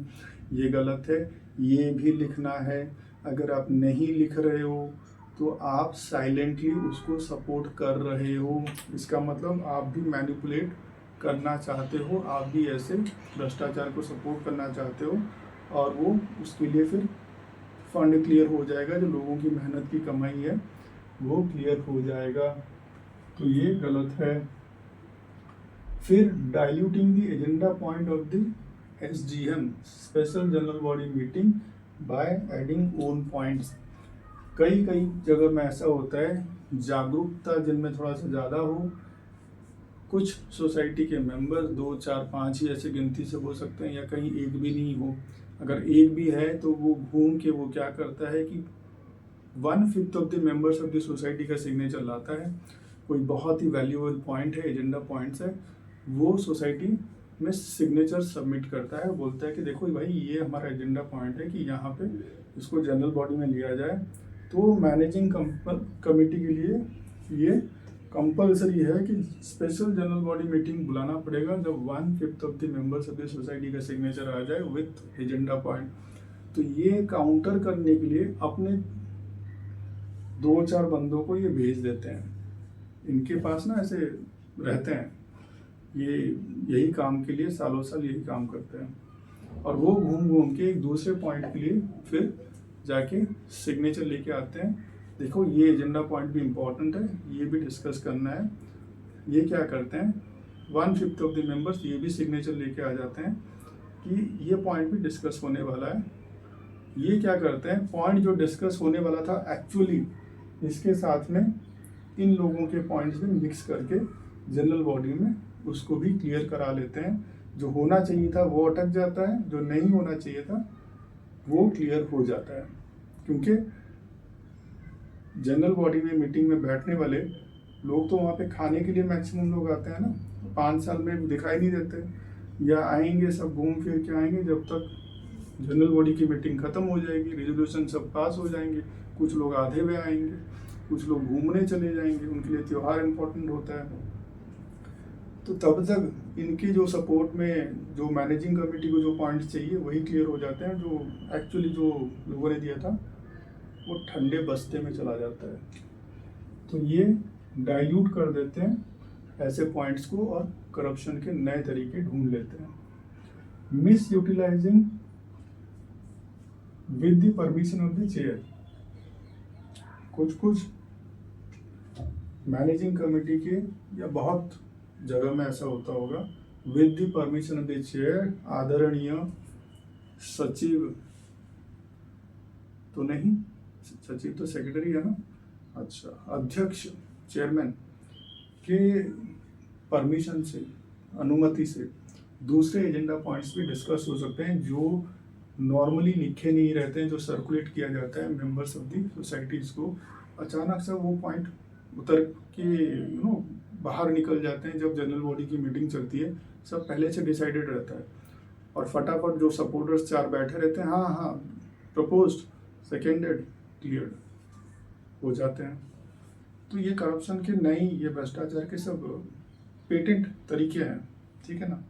ये गलत है, ये भी लिखना है। अगर आप नहीं लिख रहे हो तो आप साइलेंटली उसको सपोर्ट कर रहे हो, इसका मतलब आप भी मैनिपुलेट करना चाहते हो, आप भी ऐसे भ्रष्टाचार को सपोर्ट करना चाहते हो, और वो उसके लिए फिर फंड क्लियर हो जाएगा, जो लोगों की मेहनत की कमाई है वो क्लियर हो जाएगा। तो ये गलत है। फिर diluting the agenda point of the SGM, special general body meeting, by adding own points. कई जगह में ऐसा होता है, जागरूकता जिनमें थोड़ा सा ज़्यादा हो, कुछ सोसाइटी के मेंबर 2, 4, 5 ही ऐसे गिनती से हो सकते हैं, या कहीं एक भी नहीं हो। अगर एक भी है तो वो घूम के वो क्या करता है कि 1/5 of the members of the society का सिग्नेचर लाता है। कोई बहुत ही वैल्यूएबल पॉइंट है, एजेंडा पॉइंट्स है, वो सोसाइटी में सिग्नेचर सबमिट करता है, बोलता है कि देखो भाई ये हमारा एजेंडा पॉइंट है कि यहाँ पे इसको जनरल बॉडी में लिया जाए। तो मैनेजिंग कमेटी के लिए ये कंपलसरी है कि स्पेशल जनरल बॉडी मीटिंग बुलाना पड़ेगा जब 1/5 of the members of the society का सिग्नेचर आ जाए विथ एजेंडा पॉइंट। तो ये काउंटर करने के लिए अपने 2-4 बंदों को ये भेज देते हैं, इनके पास ना ऐसे रहते हैं, ये यही काम के लिए सालों साल यही काम करते हैं, और वो घूम के एक दूसरे पॉइंट के लिए फिर जाके सिग्नेचर लेके आते हैं। देखो ये एजेंडा पॉइंट भी इम्पोर्टेंट है, ये भी डिस्कस करना है। ये क्या करते हैं, 1/5 ऑफ द मेंबर्स ये भी सिग्नेचर लेके आ जाते हैं कि ये पॉइंट भी डिस्कस होने वाला है। ये क्या करते हैं, पॉइंट जो डिस्कस होने वाला था एक्चुअली इसके साथ में इन लोगों के पॉइंट्स में मिक्स करके जनरल बॉडी में उसको भी क्लियर करा लेते हैं। जो होना चाहिए था वो अटक जाता है, जो नहीं होना चाहिए था वो क्लियर हो जाता है। क्योंकि जनरल बॉडी में मीटिंग में बैठने वाले लोग तो वहाँ पे खाने के लिए मैक्सिमम लोग आते हैं ना, 5 साल में दिखाई नहीं देते, या आएंगे सब घूम फिर के आएंगे जब तक जनरल बॉडी की मीटिंग खत्म हो जाएगी, रेजोल्यूशन सब पास हो जाएंगे। कुछ लोग आधे में आएंगे, कुछ लोग घूमने चले जाएंगे, उनके लिए त्यौहार इम्पोर्टेंट होता है। तो तब तक इनके जो सपोर्ट में जो मैनेजिंग कमेटी को जो पॉइंट्स चाहिए वही क्लियर हो जाते हैं, जो एक्चुअली जो लोगों ने दिया था वो ठंडे बस्ते में चला जाता है। तो ये डाइल्यूट कर देते हैं ऐसे पॉइंट्स को और करप्शन के नए तरीके ढूंढ लेते हैं। Misutilizing with the permission of the chair. कुछ मैनेजिंग कमेटी के या बहुत जगह में ऐसा होता होगा, with the permission of the chair, आदरणीय सचिव तो नहीं, सचिव तो सेक्रेटरी है ना, अच्छा, अध्यक्ष चेयरमैन के परमिशन से, अनुमति से दूसरे एजेंडा पॉइंट्स भी डिस्कस हो सकते हैं जो नॉर्मली लिखे नहीं रहते हैं, जो सर्कुलेट किया जाता है मेंबर्स ऑफ दी सोसाइटीज को। अचानक से वो पॉइंट उतर के बाहर निकल जाते हैं। जब जनरल बॉडी की मीटिंग चलती है सब पहले से डिसाइडेड रहता है और फटाफट जो सपोर्टर्स 4 बैठे रहते हैं, हाँ हाँ प्रपोज्ड, सेकेंडेड, क्लियर्ड हो जाते हैं। तो ये करप्शन के नई, ये भ्रष्टाचार के सब पेटेंट तरीके हैं, ठीक है ना।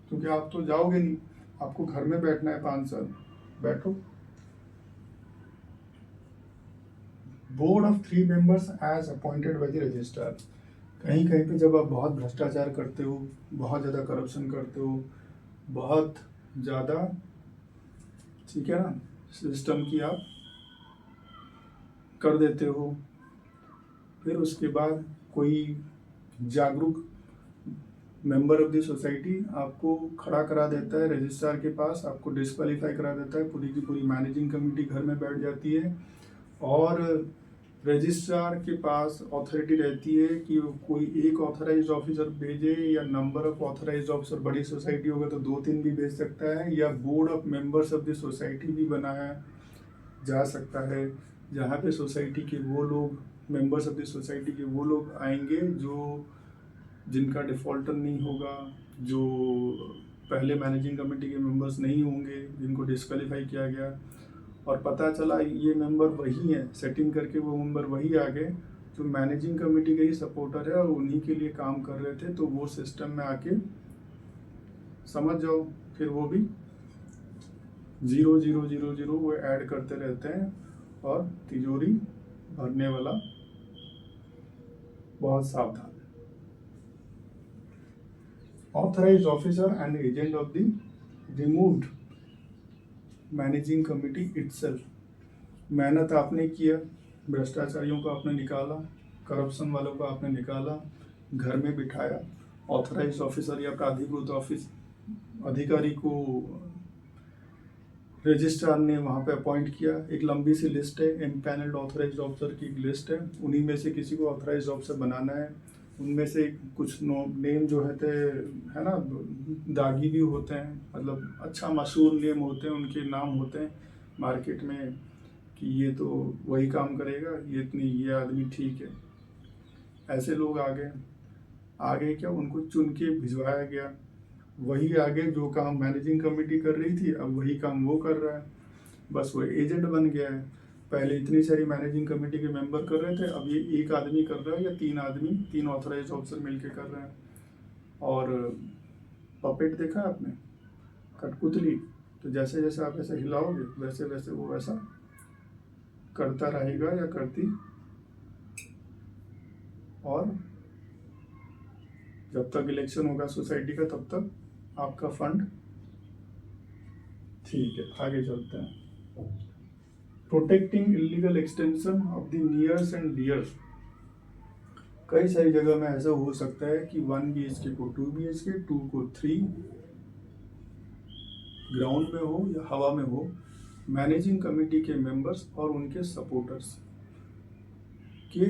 क्योंकि आप तो जाओगे नहीं, आपको घर में बैठना है 5 साल, बैठो। Board of 3 members as appointed by the registrar. कहीं कहीं पे जब आप बहुत भ्रष्टाचार करते हो, बहुत ज़्यादा करप्शन करते हो, बहुत ज़्यादा, ठीक है ना, सिस्टम की आप कर देते हो, फिर उसके बाद कोई जागरूक मेंबर ऑफ द सोसाइटी आपको खड़ा करा देता है रजिस्ट्रार के पास, आपको डिस्क्वालीफाई करा देता है, पूरी की पूरी मैनेजिंग कमेटी घर में बैठ जाती है और रजिस्ट्रार के पास अथॉरिटी रहती है कि कोई एक ऑथराइज्ड ऑफिसर भेजे या नंबर ऑफ ऑथराइज्ड ऑफिसर, बड़ी सोसाइटी होगा तो 2-3 भी भेज सकता है, या board of members of the society भी बनाया जा सकता है, जहाँ पे सोसाइटी के वो लोग, मेंबर्स ऑफ द सोसाइटी के वो लोग आएंगे जो जिनका डिफॉल्टर नहीं होगा, जो पहले मैनेजिंग कमेटी के मेंबर्स नहीं होंगे, जिनको डिस्क्वालीफाई किया गया और पता चला ये मेंबर वही है, सेटिंग करके वो मेंबर वही आ गए जो मैनेजिंग कमेटी के ही सपोर्टर है और उन्हीं के लिए काम कर रहे थे, तो वो सिस्टम में आके समझ जाओ फिर वो भी 0 वो ऐड करते रहते हैं और तिजोरी भरने वाला बहुत सावधान। Authorized officer and agent of the removed managing committee itself. मेहनत आपने किया, भ्रष्टाचारियों को आपने निकाला, करप्शन वालों को आपने निकाला, घर में बिठाया, ऑथराइज्ड ऑफिसर या प्राधिकृत ऑफिस अधिकारी को रजिस्ट्रार ने वहाँ पे अपॉइंट किया। एक लंबी सी लिस्ट है, एम्पैनल्ड ऑथराइज्ड ऑफिसर की लिस्ट है, उन्हीं में से किसी को ऑथराइज्ड ऑफिसर बनाना है। उनमें से कुछ नेम जो है ना, दागी भी होते हैं, मतलब अच्छा मशहूर नेम होते हैं, उनके नाम होते हैं मार्केट में कि ये तो वही काम करेगा, ये आदमी ठीक है। ऐसे लोग आगे क्या उनको चुन के भिजवाया गया, वही आगे जो काम मैनेजिंग कमेटी कर रही थी अब वही काम वो कर रहा है, बस वो एजेंट बन गया है। पहले इतनी सारी मैनेजिंग कमेटी के मेंबर कर रहे थे, अब ये एक आदमी कर रहा है या 3 ऑथराइज्ड ऑफिसर मिलके कर रहे हैं। और पपेट देखा आपने, कठपुतली, तो जैसे जैसे आप ऐसे हिलाओगे वैसे वैसे वो वैसा करता रहेगा या करती, और जब तक इलेक्शन होगा सोसाइटी का तब तक आपका फंड ठीक है। आगे चलते हैं। Protecting illegal extension of the nears and dears. कई सारी जगह में ऐसा हो सकता है कि 1 BHK को 2 BHK, 2 को 3, ग्राउंड में हो या हवा में हो, मैनेजिंग कमेटी के मेंबर्स और उनके सपोर्टर्स के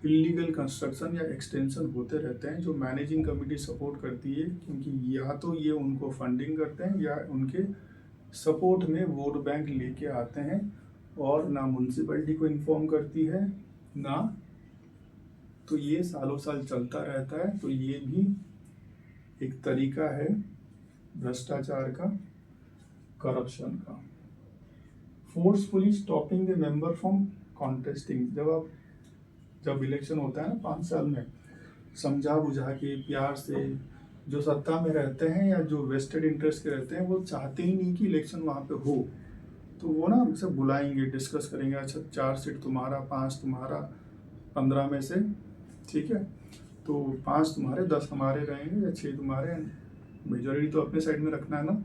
इलीगल कंस्ट्रक्शन या एक्सटेंशन होते रहते हैं जो मैनेजिंग कमेटी सपोर्ट करती है, क्योंकि या तो ये उनको फंडिंग करते हैं या उनके सपोर्ट में वोट बैंक लेके आते हैं, और ना म्यूनसिपैलिटी को इन्फॉर्म करती है ना, तो ये सालों साल चलता रहता है। तो ये भी एक तरीका है भ्रष्टाचार का, करप्शन का। Forcefully stopping the member from contesting, जब इलेक्शन होता है ना 5 साल में, समझा बुझा के प्यार से जो सत्ता में रहते हैं या जो वेस्टेड इंटरेस्ट के रहते हैं वो चाहते ही नहीं कि इलेक्शन वहाँ पे हो, तो वो ना सब बुलाएंगे, डिस्कस करेंगे, अच्छा 4 सीट तुम्हारा, 5 तुम्हारा, 15 में से, ठीक है, तो 5 तुम्हारे, 10 हमारे रहेंगे या 6 तुम्हारे, मेजॉरिटी तो अपने साइड में रखना है ना,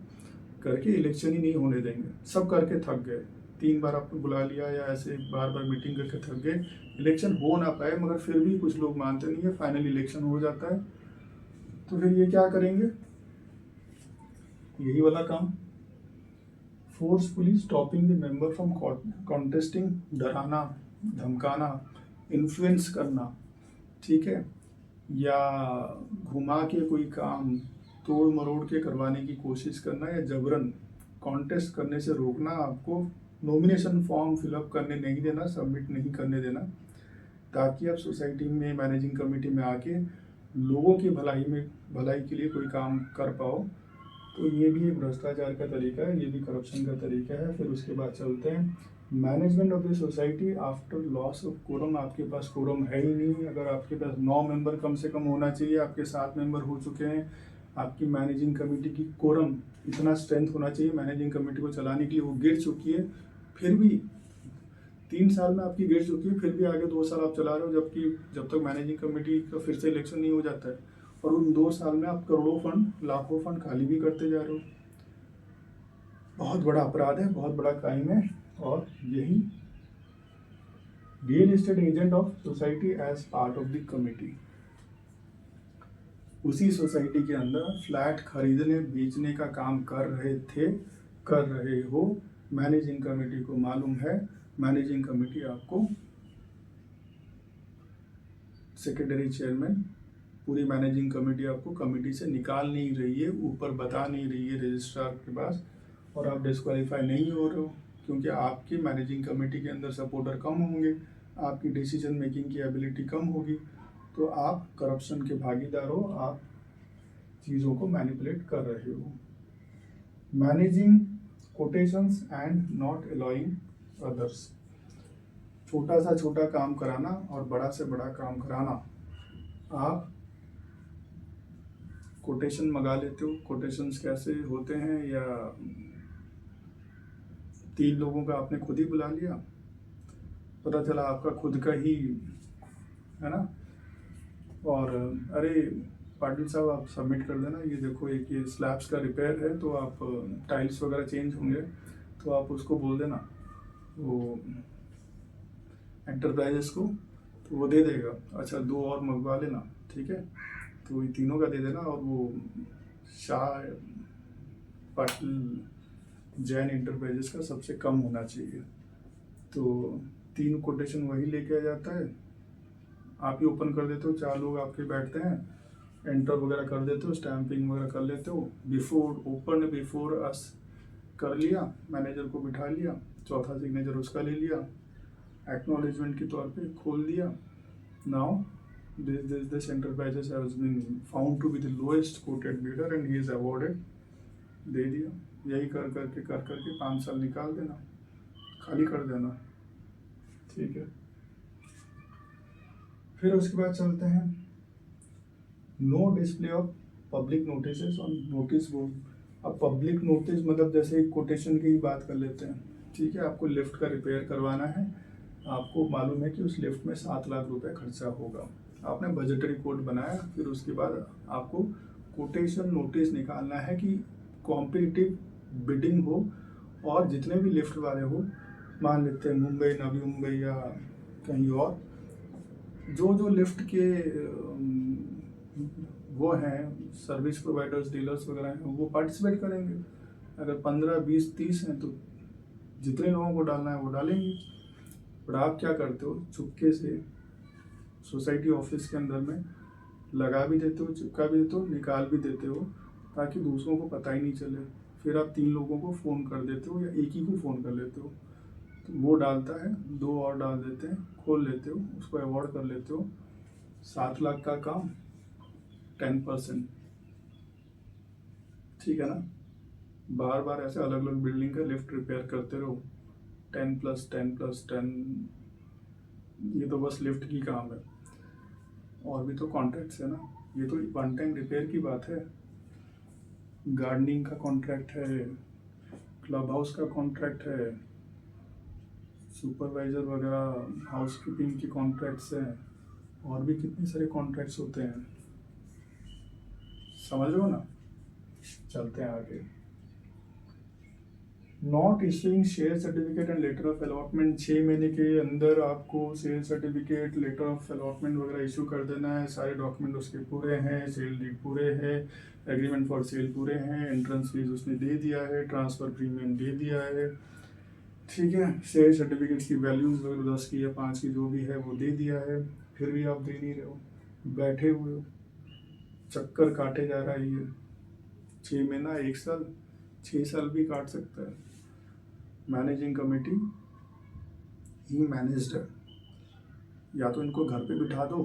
करके इलेक्शन ही नहीं होने देंगे। सब करके थक गए, 3 बार आपको बुला लिया या ऐसे बार बार मीटिंग करके थक गए, इलेक्शन हो ना पाए, मगर फिर भी कुछ लोग मानते नहीं है, फाइनल इलेक्शन हो जाता है। तो फिर ये क्या करेंगे, यही वाला काम, forcefully stopping the member from contesting, डराना, धमकाना, इन्फ्लुएंस करना, ठीक है, या घुमा के कोई काम तोड़ मरोड़ के करवाने की कोशिश करना, या जबरन कॉन्टेस्ट करने से रोकना, आपको नॉमिनेशन फॉर्म फिलअप करने नहीं देना, सबमिट नहीं करने देना, ताकि आप सोसाइटी में मैनेजिंग कमेटी में आके लोगों की भलाई के लिए कोई काम कर पाओ। तो ये भी एक भ्रष्टाचार का तरीका है, ये भी करप्शन का तरीका है। फिर उसके बाद चलते हैं management of the society after loss of quorum. आपके पास कोरम है ही नहीं, अगर आपके पास 9 मेंबर कम से कम होना चाहिए, आपके 7 मेंबर हो चुके हैं, आपकी मैनेजिंग कमेटी की कोरम इतना स्ट्रेंथ होना चाहिए मैनेजिंग कमेटी को चलाने के लिए, वो गिर चुकी है, फिर भी 3 साल में आपकी गिर चुकी है, फिर भी आगे 2 साल आप चला रहे हो, जबकि जब तक मैनेजिंग कमेटी का फिर से इलेक्शन नहीं हो जाता है, और उन 2 साल में आप करोड़ों फंड, लाखों फंड खाली भी करते जा रहे हो। बहुत बड़ा अपराध है, बहुत बड़ा क्राइम है। और यही real estate agent of society as part of the committee, उसी सोसाइटी के अंदर फ्लैट खरीदने बेचने का काम कर रहे हो, मैनेजिंग कमेटी को मालूम है, मैनेजिंग कमेटी आपको सेक्रेटरी, चेयरमैन, पूरी मैनेजिंग कमेटी आपको कमेटी से निकाल नहीं रही है, ऊपर बता नहीं रही है रजिस्ट्रार के पास, और आप डिस्क्वालीफाई नहीं हो रहे हो, क्योंकि आपकी मैनेजिंग कमेटी के अंदर सपोर्टर कम होंगे, आपकी डिसीजन मेकिंग की एबिलिटी कम होगी, तो आप करप्शन के भागीदार हो, आप चीज़ों को मैनिपुलेट कर रहे हो। Managing quotations and not allowing others, छोटा सा छोटा काम कराना और बड़ा से बड़ा काम कराना। आप कोटेशन मंगा लेते हो, कोटेशंस कैसे होते हैं, या 3 लोगों का आपने खुद ही बुला लिया, पता चला आपका खुद का ही है ना, और अरे पाटिल साहब आप सबमिट कर देना, ये देखो एक ये स्लैब्स का रिपेयर है, तो आप टाइल्स वगैरह चेंज होंगे, तो आप उसको बोल देना वो एंटरप्राइजेस को, तो वो दे देगा, अच्छा 2 और मंगवा लेना, ठीक है, तो ये तीनों का दे देना, और वो शाह पाटिल जैन इंटरप्राइजेस का सबसे कम होना चाहिए, तो 3 कोटेशन वही लेके आ जाता है, आप ही ओपन कर देते हो, 4 लोग आपके बैठते हैं, एंटर वगैरह कर देते हो, स्टैंपिंग वगैरह कर लेते हो, बिफोर अस कर लिया, मैनेजर को बिठा लिया, चौथा सिग्नेचर उसका ले लिया, एक्नॉलेजमेंट के तौर पे खोल दिया, now this enterprises has been found to be the lowest quoted bidder and he is awarded, दे दिया। यही कर करके 5 साल निकाल देना, खाली कर देना, ठीक है। फिर उसके बाद चलते हैं no display of public notice on notice board. अब पब्लिक नोटिस मतलब जैसे एक कोटेशन की ही बात कर लेते हैं, ठीक है, आपको लिफ्ट का रिपेयर करवाना है, आपको मालूम है कि उस लिफ्ट में 7 लाख रुपए खर्चा होगा, आपने बजटरी कोड बनाया, फिर उसके बाद आपको कोटेशन नोटिस निकालना है कि कॉम्पिटिटिव बिडिंग हो, और जितने भी लिफ्ट वाले हो, मान लेते हैं मुंबई, नवी मुंबई या कहीं और, जो लिफ्ट के वो हैं सर्विस प्रोवाइडर्स, डीलर्स वगैरह हैं, वो पार्टिसिपेट करेंगे। अगर 15, 20, 30 हैं तो जितने लोगों को डालना है वो डालेंगे। पर आप क्या करते हो, चुपके से सोसाइटी ऑफिस के अंदर में लगा भी देते हो, चिपका भी देते हो, निकाल भी देते हो, ताकि दूसरों को पता ही नहीं चले। फिर आप 3 लोगों को फ़ोन कर देते हो या एक ही को फ़ोन कर लेते हो, तो वो डालता है, 2 और डाल देते हैं, खोल लेते हो, उसको अवॉर्ड कर लेते हो। 7 लाख का काम 10%, ठीक है ना। बार बार ऐसे अलग अलग बिल्डिंग का लिफ्ट रिपेयर करते रहो, 10+10+10, ये तो बस लिफ्ट की काम है। और भी तो कॉन्ट्रैक्ट्स है ना, ये तो वन टाइम रिपेयर की बात है। गार्डनिंग का कॉन्ट्रैक्ट है, क्लब हाउस का कॉन्ट्रैक्ट है, सुपरवाइजर वगैरह हाउसकीपिंग के कॉन्ट्रैक्ट्स हैं, और भी कितने सारे कॉन्ट्रैक्ट्स होते हैं, समझ लो ना। चलते हैं आगे। Not issuing share certificate and letter of allotment, 6 महीने के अंदर आपको share certificate, letter of allotment वगैरह इशू कर देना है। सारे डॉक्यूमेंट उसके पूरे हैं, सेल डीड पूरे हैं, एग्रीमेंट फॉर सेल पूरे हैं, एंट्रेंस फीस उसने दे दिया है, ट्रांसफ़र प्रीमियम दे दिया है, ठीक है। शेयर सर्टिफिकेट की वैल्यूज वगैरह 10 की या 5 की जो भी है वो दे दिया है, फिर भी आप दे नहीं रहे हो, बैठे हुए हो, चक्कर काटे जा रहा है ये। 6 महीना, 1 साल, 6 साल भी काट सकता है। मैनेजिंग कमेटी ही मैनेज्ड है, या तो इनको घर पे बिठा दो,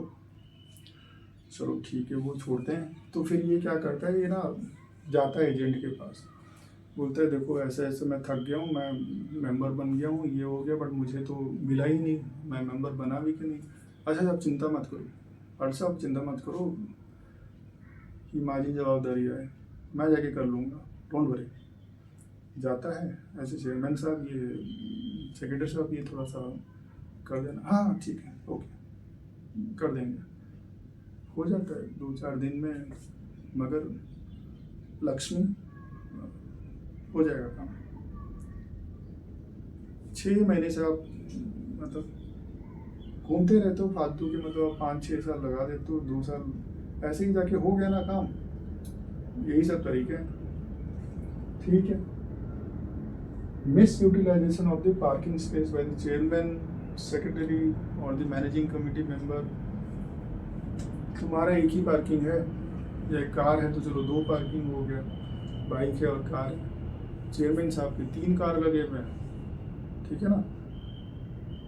चलो ठीक है वो छोड़ते हैं। तो फिर ये क्या करता है, ये ना जाता है एजेंट के पास, बोलता है देखो ऐसे ऐसे मैं थक गया हूँ, मैं मेंबर बन गया हूँ, ये हो गया, बट मुझे तो मिला ही नहीं, मैं मेंबर बना भी कि नहीं। अच्छा आप चिंता मत करो, साहब चिंता मत करो, कि माझी जवाबदारी है, मैं जाके कर लूँगा, डोंट वरी। जाता है ऐसे, चेयरमैन साहब ये, सेक्रेटरी साहब ये थोड़ा सा कर देना, हाँ ठीक है ओके कर देंगे। हो जाता है 2-4 दिन में, मगर लक्ष्मी हो जाएगा काम। 6 महीने से आप मतलब घूमते रहते हो फालतू के, मतलब 5-6 साल लगा देते हो, 2 साल ऐसे ही जाके हो गया ना काम। यही सब तरीके हैं, ठीक है। Misutilization of the parking space by the chairman, secretary और द मैनेजिंग कमेटी मेंबर। तुम्हारा एक ही पार्किंग है, या एक कार है तो चलो 2 पार्किंग हो गया, बाइक है और कार है। चेयरमैन साहब के 3 कार लगे हुए हैं, ठीक है ना,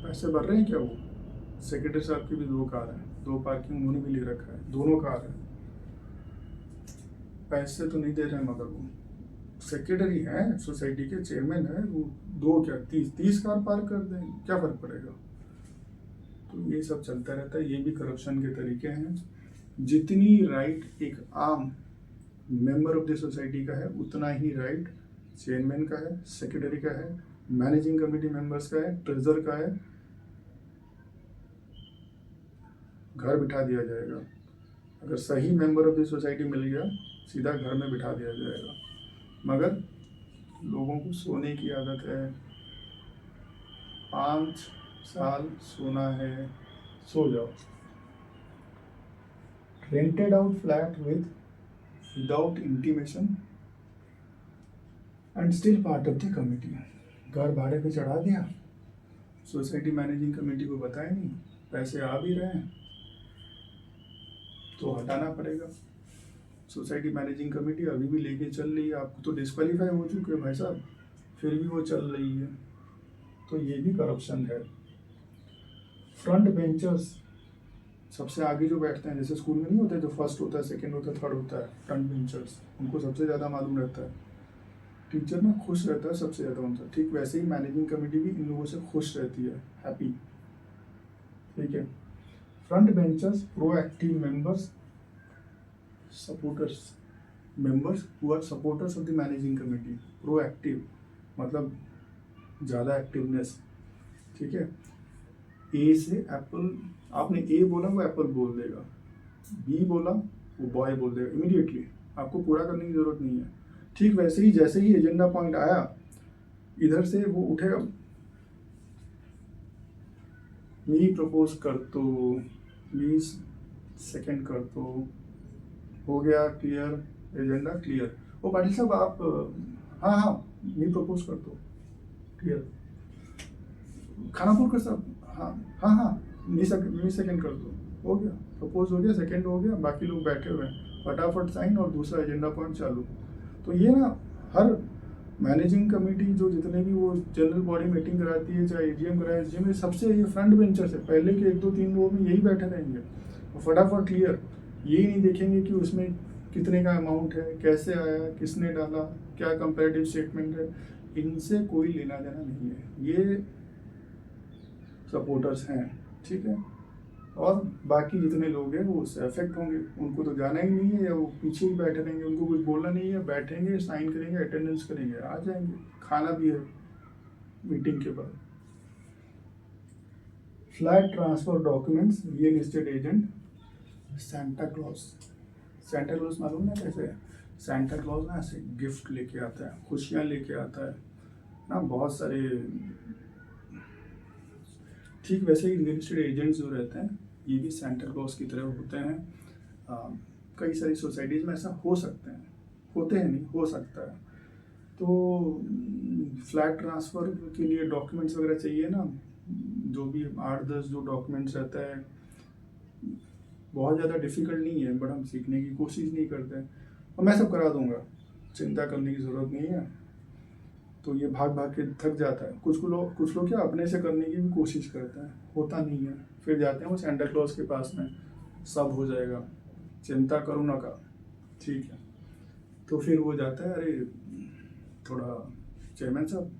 पैसे भर रहे हैं क्या वो। सेक्रेटरी साहब की भी 2 कार हैं, 2 पार्किंग उन्होंने भी ले रखा है, दोनों कार है, पैसे तो नहीं दे रहे हैं, मगर वो सेक्रेटरी है, सोसाइटी के चेयरमैन है, वो 2 क्या 30 कार पार्क कर दें, क्या फ़र्क पड़ेगा। तो ये सब चलता रहता है, ये भी करप्शन के तरीके हैं। जितनी राइट एक आम मेंबर ऑफ द सोसाइटी का है, उतना ही राइट चेयरमैन का है, सेक्रेटरी का है, मैनेजिंग कमेटी मेंबर्स का है, ट्रेजर का है। घर बिठा दिया जाएगा, अगर सही मेंबर ऑफ द सोसाइटी मिल गया सीधा घर में बिठा दिया जाएगा। मगर लोगों को सोने की आदत है, 5 साल सोना है, सो जाओ। Rented out flat without intimation and still part of the committee. घर भाड़े पे चढ़ा दिया, सोसाइटी मैनेजिंग कमेटी को बताया नहीं, पैसे आ भी रहे हैं तो हटाना पड़ेगा। सोसाइटी मैनेजिंग कमेटी अभी भी लेके चल रही है, आपको तो डिस्क्वालीफाई हो चुके हैं भाई साहब, फिर भी वो चल रही है, तो ये भी करप्शन है। फ्रंट बेंचर्स, सबसे आगे जो बैठते हैं, जैसे स्कूल में नहीं होता जो फर्स्ट होता है, सेकंड होता है, थर्ड होता है, फ्रंट बेंचर्स, उनको सबसे ज़्यादा मालूम रहता है। टीचर ना खुश रहता है सबसे ज़्यादा उनसे, ठीक वैसे ही मैनेजिंग कमेटी भी इन लोगों से खुश रहती है, हैप्पी, ठीक है। Front benchers proactive members, supporters, members who are supporters of the managing committee. Proactive मतलब ज़्यादा एक्टिवनेस, ठीक है। ए से एप्पल, आपने ए बोला वो एप्पल बोल देगा, बी बोला वो बॉय बोल देगा इमीडिएटली, आपको पूरा करने की ज़रूरत नहीं है। ठीक वैसे ही जैसे ही एजेंडा पॉइंट आया इधर से वो उठेगा, मी प्रपोज कर तो, प्लीज सेकंड कर तो, हो गया क्लियर, एजेंडा क्लियर। ओ पाटिल साहब आप, हाँ हाँ मी प्रपोज कर दो, क्लियर। खानापुर का साहब, हाँ हाँ हाँ मी सेकंड कर दो, हो गया, प्रपोज हो गया, सेकंड हो गया, बाकी लोग बैठे हुए हैं, फटाफट साइन और दूसरा एजेंडा पॉइंट चालू। तो ये ना हर मैनेजिंग कमेटी जो जितने भी वो जनरल बॉडी मीटिंग कराती है, चाहे एजीएम कराए, एजीएम में सबसे ये फ्रंट बेंचर है, पहले के 1 2 3 रो में यही बैठे रहेंगे और फटाफट क्लियर। यही नहीं देखेंगे कि उसमें कितने का अमाउंट है, कैसे आया, किसने डाला, क्या कंपैरेटिव स्टेटमेंट है, इनसे कोई लेना देना नहीं है, ये सपोर्टर्स हैं, ठीक है। और बाकी जितने लोग हैं वो उससे अफेक्ट होंगे, उनको तो जाना ही नहीं है, या वो पीछे ही बैठे रहेंगे, उनको कुछ बोलना नहीं है, बैठेंगे, साइन करेंगे, अटेंडेंस करेंगे, आ जाएंगे, खाना भी है मीटिंग के बाद। Flat transfer documents, real estate agent, Santa Claus. Santa Claus मालूम ना कैसे है? सेंटा क्लॉज ना ऐसे गिफ्ट लेके आता है, खुशियाँ लेके आता है ना, बहुत सारे। ठीक वैसे ही रियल एस्टेट एजेंट्स जो रहते हैं ये भी सेंटा क्लॉज की तरह होते हैं। कई सारी सोसाइटीज़ में ऐसा हो सकते हैं, होते हैं नहीं, हो सकता है। तो फ्लैट ट्रांसफ़र के लिए डॉक्यूमेंट्स वगैरह चाहिए ना, जो भी 8 10 जो डॉक्यूमेंट्स रहता है, बहुत ज़्यादा डिफ़िकल्ट नहीं है, बट हम सीखने की कोशिश नहीं करते, और मैं सब करा दूंगा, चिंता करने की ज़रूरत नहीं है। तो ये भाग भाग के थक जाता है, कुछ लोग क्या अपने से करने की भी कोशिश करते हैं, होता नहीं है, फिर जाते हैं वो सेंटा क्लॉज के पास में, सब हो जाएगा, चिंता करो ना का, ठीक है। तो फिर वो जाता है, अरे थोड़ा चेयरमैन साहब,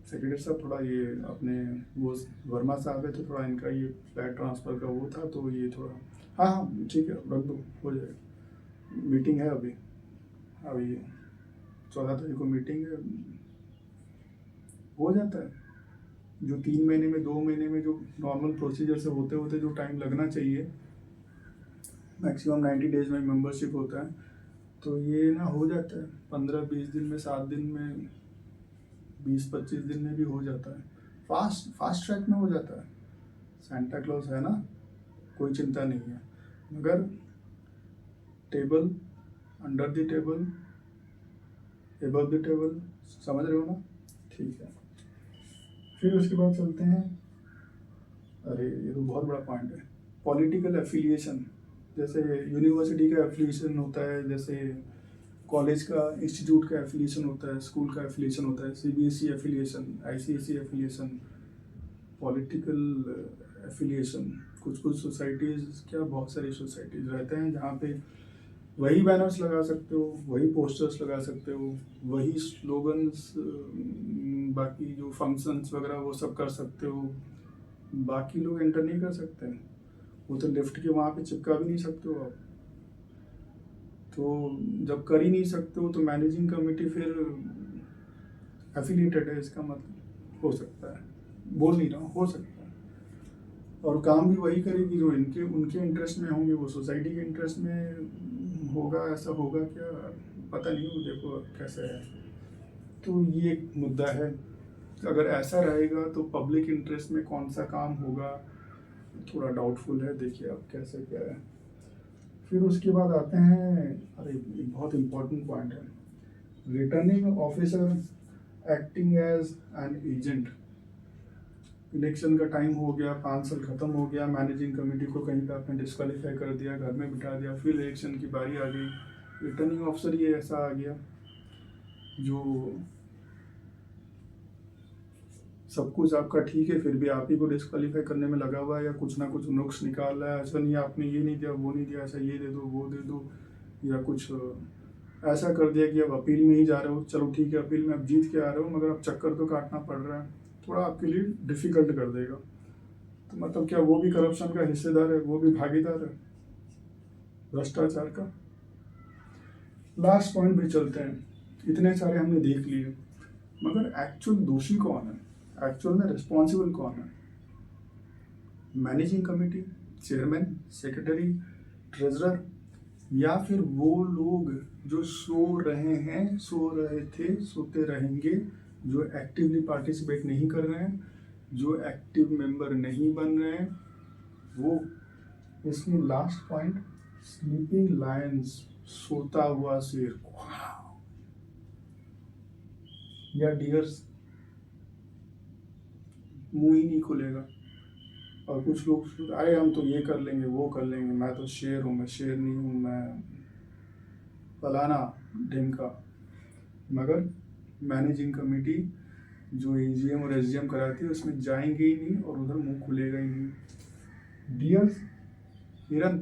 सेक्रेटरी साहब, थोड़ा ये अपने वो वर्मा साहब है, तो थोड़ा इनका ये फ्लैट ट्रांसफ़र का वो था, तो ये थोड़ा, हाँ हाँ ठीक है, रख दो, हो जाएगा, मीटिंग है अभी, अभी 14 तारीख को मीटिंग है, हो जाता है। जो 3 महीने में, 2 महीने में जो नॉर्मल प्रोसीजर से होते होते जो टाइम लगना चाहिए, मैक्सिमम 90 डेज में मेंबरशिप होता है, तो ये ना हो जाता है 15 20 दिन में, 7 दिन में, 20 25 दिन में भी हो जाता है, फास्ट फास्ट ट्रैक में हो जाता है। सेंटा क्लॉज है ना, कोई चिंता नहीं है, मगर table, under the table, above the table, समझ रहे हो ना, ठीक है। फिर उसके बाद चलते हैं, अरे ये तो बहुत बड़ा पॉइंट है, पॉलिटिकल एफिलिएशन। जैसे यूनिवर्सिटी का एफिलिएशन होता है, जैसे कॉलेज का, इंस्टीट्यूट का एफिलिएशन होता है, स्कूल का एफिलिएशन होता है, CBSE affiliation, ICSE affiliation, political affiliation. कुछ कुछ सोसाइटीज़, क्या बहुत सारी सोसाइटीज़ रहते हैं जहाँ पे वही बैनर्स लगा सकते हो, वही पोस्टर्स लगा सकते हो, वही स्लोगन्स, बाकी जो फंक्शंस वगैरह वो सब कर सकते हो, बाकी लोग एंटर नहीं कर सकते हैं, वो तो लिफ्ट के वहाँ पे चिपका भी नहीं सकते हो आप। तो जब कर ही नहीं सकते हो तो मैनेजिंग कमेटी फिर एफिलिएटेड है, इसका मतलब हो सकता है, बोल नहीं रहा हूँ, हो सकता है, और काम भी वही करेगी जो इनके उनके इंटरेस्ट में होंगे, वो सोसाइटी के इंटरेस्ट में होगा, ऐसा होगा क्या, पता नहीं, वो देखो अब कैसे है। तो ये एक मुद्दा है, अगर ऐसा रहेगा तो पब्लिक इंटरेस्ट में कौन सा काम होगा, थोड़ा डाउटफुल है, देखिए अब कैसे क्या है। फिर उसके बाद आते हैं, अरे एक बहुत इम्पोर्टेंट पॉइंट है, returning officer acting as an agent. Election का टाइम हो गया, 5 साल खत्म हो गया, मैनेजिंग कमेटी को कहीं पे आपने डिस्क्वालीफाई कर दिया, घर में बिठा दिया, फिर इलेक्शन की बारी आ गई, रिटर्निंग ऑफिसर ये ऐसा आ गया जो सब कुछ आपका ठीक है, फिर भी आप ही को डिस्क्वालीफाई करने में लगा हुआ है, या कुछ ना कुछ नुक्स निकाल रहा है, ऐसा नहीं आपने ये नहीं दिया, वो नहीं दिया, ऐसा ये दे दो, वो दे दो, या कुछ ऐसा कर दिया कि अब अपील में ही जा रहे हो, चलो ठीक है अपील में अब जीत के आ रहे हो, मगर अब चक्कर तो काटना पड़ रहा है, थोड़ा आपके लिए डिफिकल्ट कर देगा। तो मतलब क्या वो भी करप्शन का हिस्सेदार है, वो भी भागीदार है भ्रष्टाचार का। लास्ट पॉइंट भी चलते हैं, इतने सारे हमने देख लिए, मगर एक्चुअल दोषी कौन है, एक्चुअल में रिस्पॉन्सिबल कौन है? Managing committee, chairman, secretary, treasurer, या फिर वो लोग जो सो रहे हैं, सो रहे थे, सोते रहेंगे, जो एक्टिवली पार्टिसिपेट नहीं कर रहे हैं, जो एक्टिव मेंबर नहीं बन रहे हैं, वो। इसमें लास्ट पॉइंट, स्लीपिंग लायंस, सोता हुआ शेर, या डियर्स, मुंह ही नहीं खुलेगा, और कुछ लोग आए हम तो ये कर लेंगे वो कर लेंगे, मैं तो शेर हूँ, मैं शेर नहीं हूँ, मैं फलाना ढिमका। मगर मैनेजिंग कमेटी जो एजीएम और एसजीएम कराती है उसमें जाएंगे ही नहीं और उधर मुंह खुलेगा ही नहीं। डियर हिरन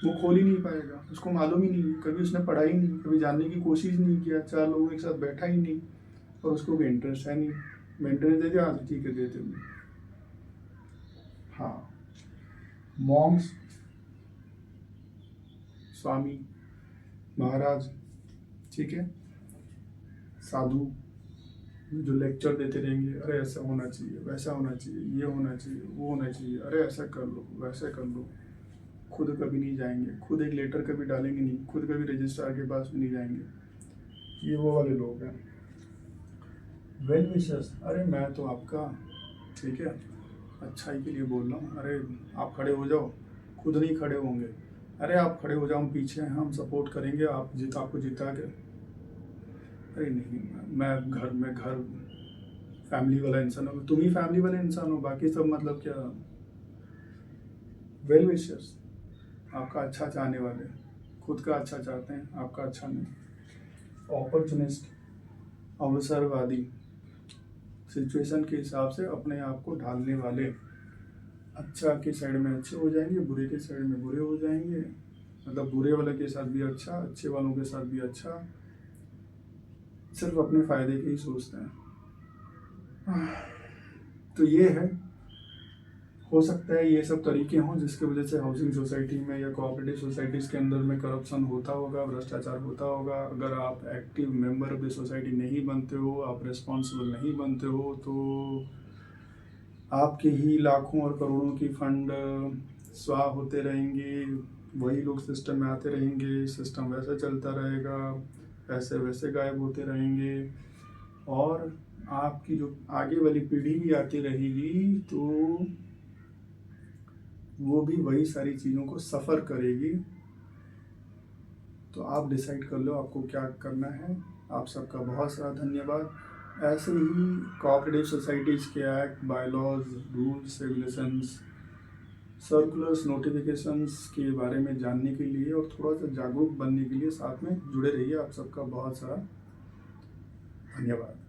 वो खोल ही नहीं पाएगा, उसको मालूम ही नहीं, कभी उसने पढ़ा ही नहीं, कभी जानने की कोशिश नहीं किया, चार लोगों के साथ बैठा ही नहीं और उसको भी इंटरेस्ट है नहीं। मेंटेनेंस दे दिया, हाँ ठीक है देते हुए। हाँ, मॉन्क्स, स्वामी, महाराज, ठीक है, साधु जो लेक्चर देते रहेंगे, अरे ऐसा होना चाहिए, वैसा होना चाहिए, ये होना चाहिए, वो होना चाहिए, अरे ऐसा कर लो, वैसा कर लो। खुद कभी नहीं जाएंगे, खुद एक लेटर कभी डालेंगे नहीं, खुद कभी रजिस्ट्रार के पास भी नहीं जाएंगे। ये वो वाले लोग हैं। वेल विशर्स, अरे मैं तो आपका, ठीक है, अच्छाई के लिए बोल रहा हूँ, अरे आप खड़े हो जाओ, खुद नहीं खड़े होंगे, अरे आप खड़े हो जाओ, हम पीछे हैं, हम सपोर्ट करेंगे, आपको जिता के। अरे नहीं, मैं घर फैमिली वाला इंसान हो, तुम ही फैमिली वाले इंसान हो, बाकी सब मतलब क्या। वेल विशर्स, आपका अच्छा चाहने वाले, खुद का अच्छा चाहते हैं, आपका अच्छा नहीं। अपॉर्चुनिस्ट, अवसरवादी, सिचुएशन के हिसाब से अपने आप को ढालने वाले, अच्छा के साइड में अच्छे हो जाएंगे, बुरे के साइड में बुरे हो जाएंगे, मतलब बुरे वाले के साथ भी अच्छा, अच्छे वालों के साथ भी अच्छा, सिर्फ अपने फायदे के ही सोचते हैं। तो ये है, हो सकता है ये सब तरीके हों जिसकी वजह से हाउसिंग सोसाइटी में या कोऑपरेटिव सोसाइटीज़ के अंदर में करप्शन होता होगा, भ्रष्टाचार होता होगा। अगर आप active member of the society नहीं बनते हो, आप रिस्पॉन्सिबल नहीं बनते हो, तो आपके ही लाखों और करोड़ों की फंड स्वाह होते रहेंगे, वही लोग सिस्टम में आते रहेंगे, सिस्टम वैसा चलता रहेगा, पैसे वैसे गायब होते रहेंगे, और आपकी जो आगे वाली पीढ़ी भी आती रहेगी तो वो भी वही सारी चीज़ों को सफ़र करेगी। तो आप डिसाइड कर लो आपको क्या करना है। आप सबका बहुत सारा धन्यवाद। ऐसे ही कोऑपरेटिव सोसाइटीज़ के act, bylaws, rules, regulations, circulars, notifications के बारे में जानने के लिए और थोड़ा सा जागरूक बनने के लिए साथ में जुड़े रहिए। आप सबका बहुत सारा धन्यवाद।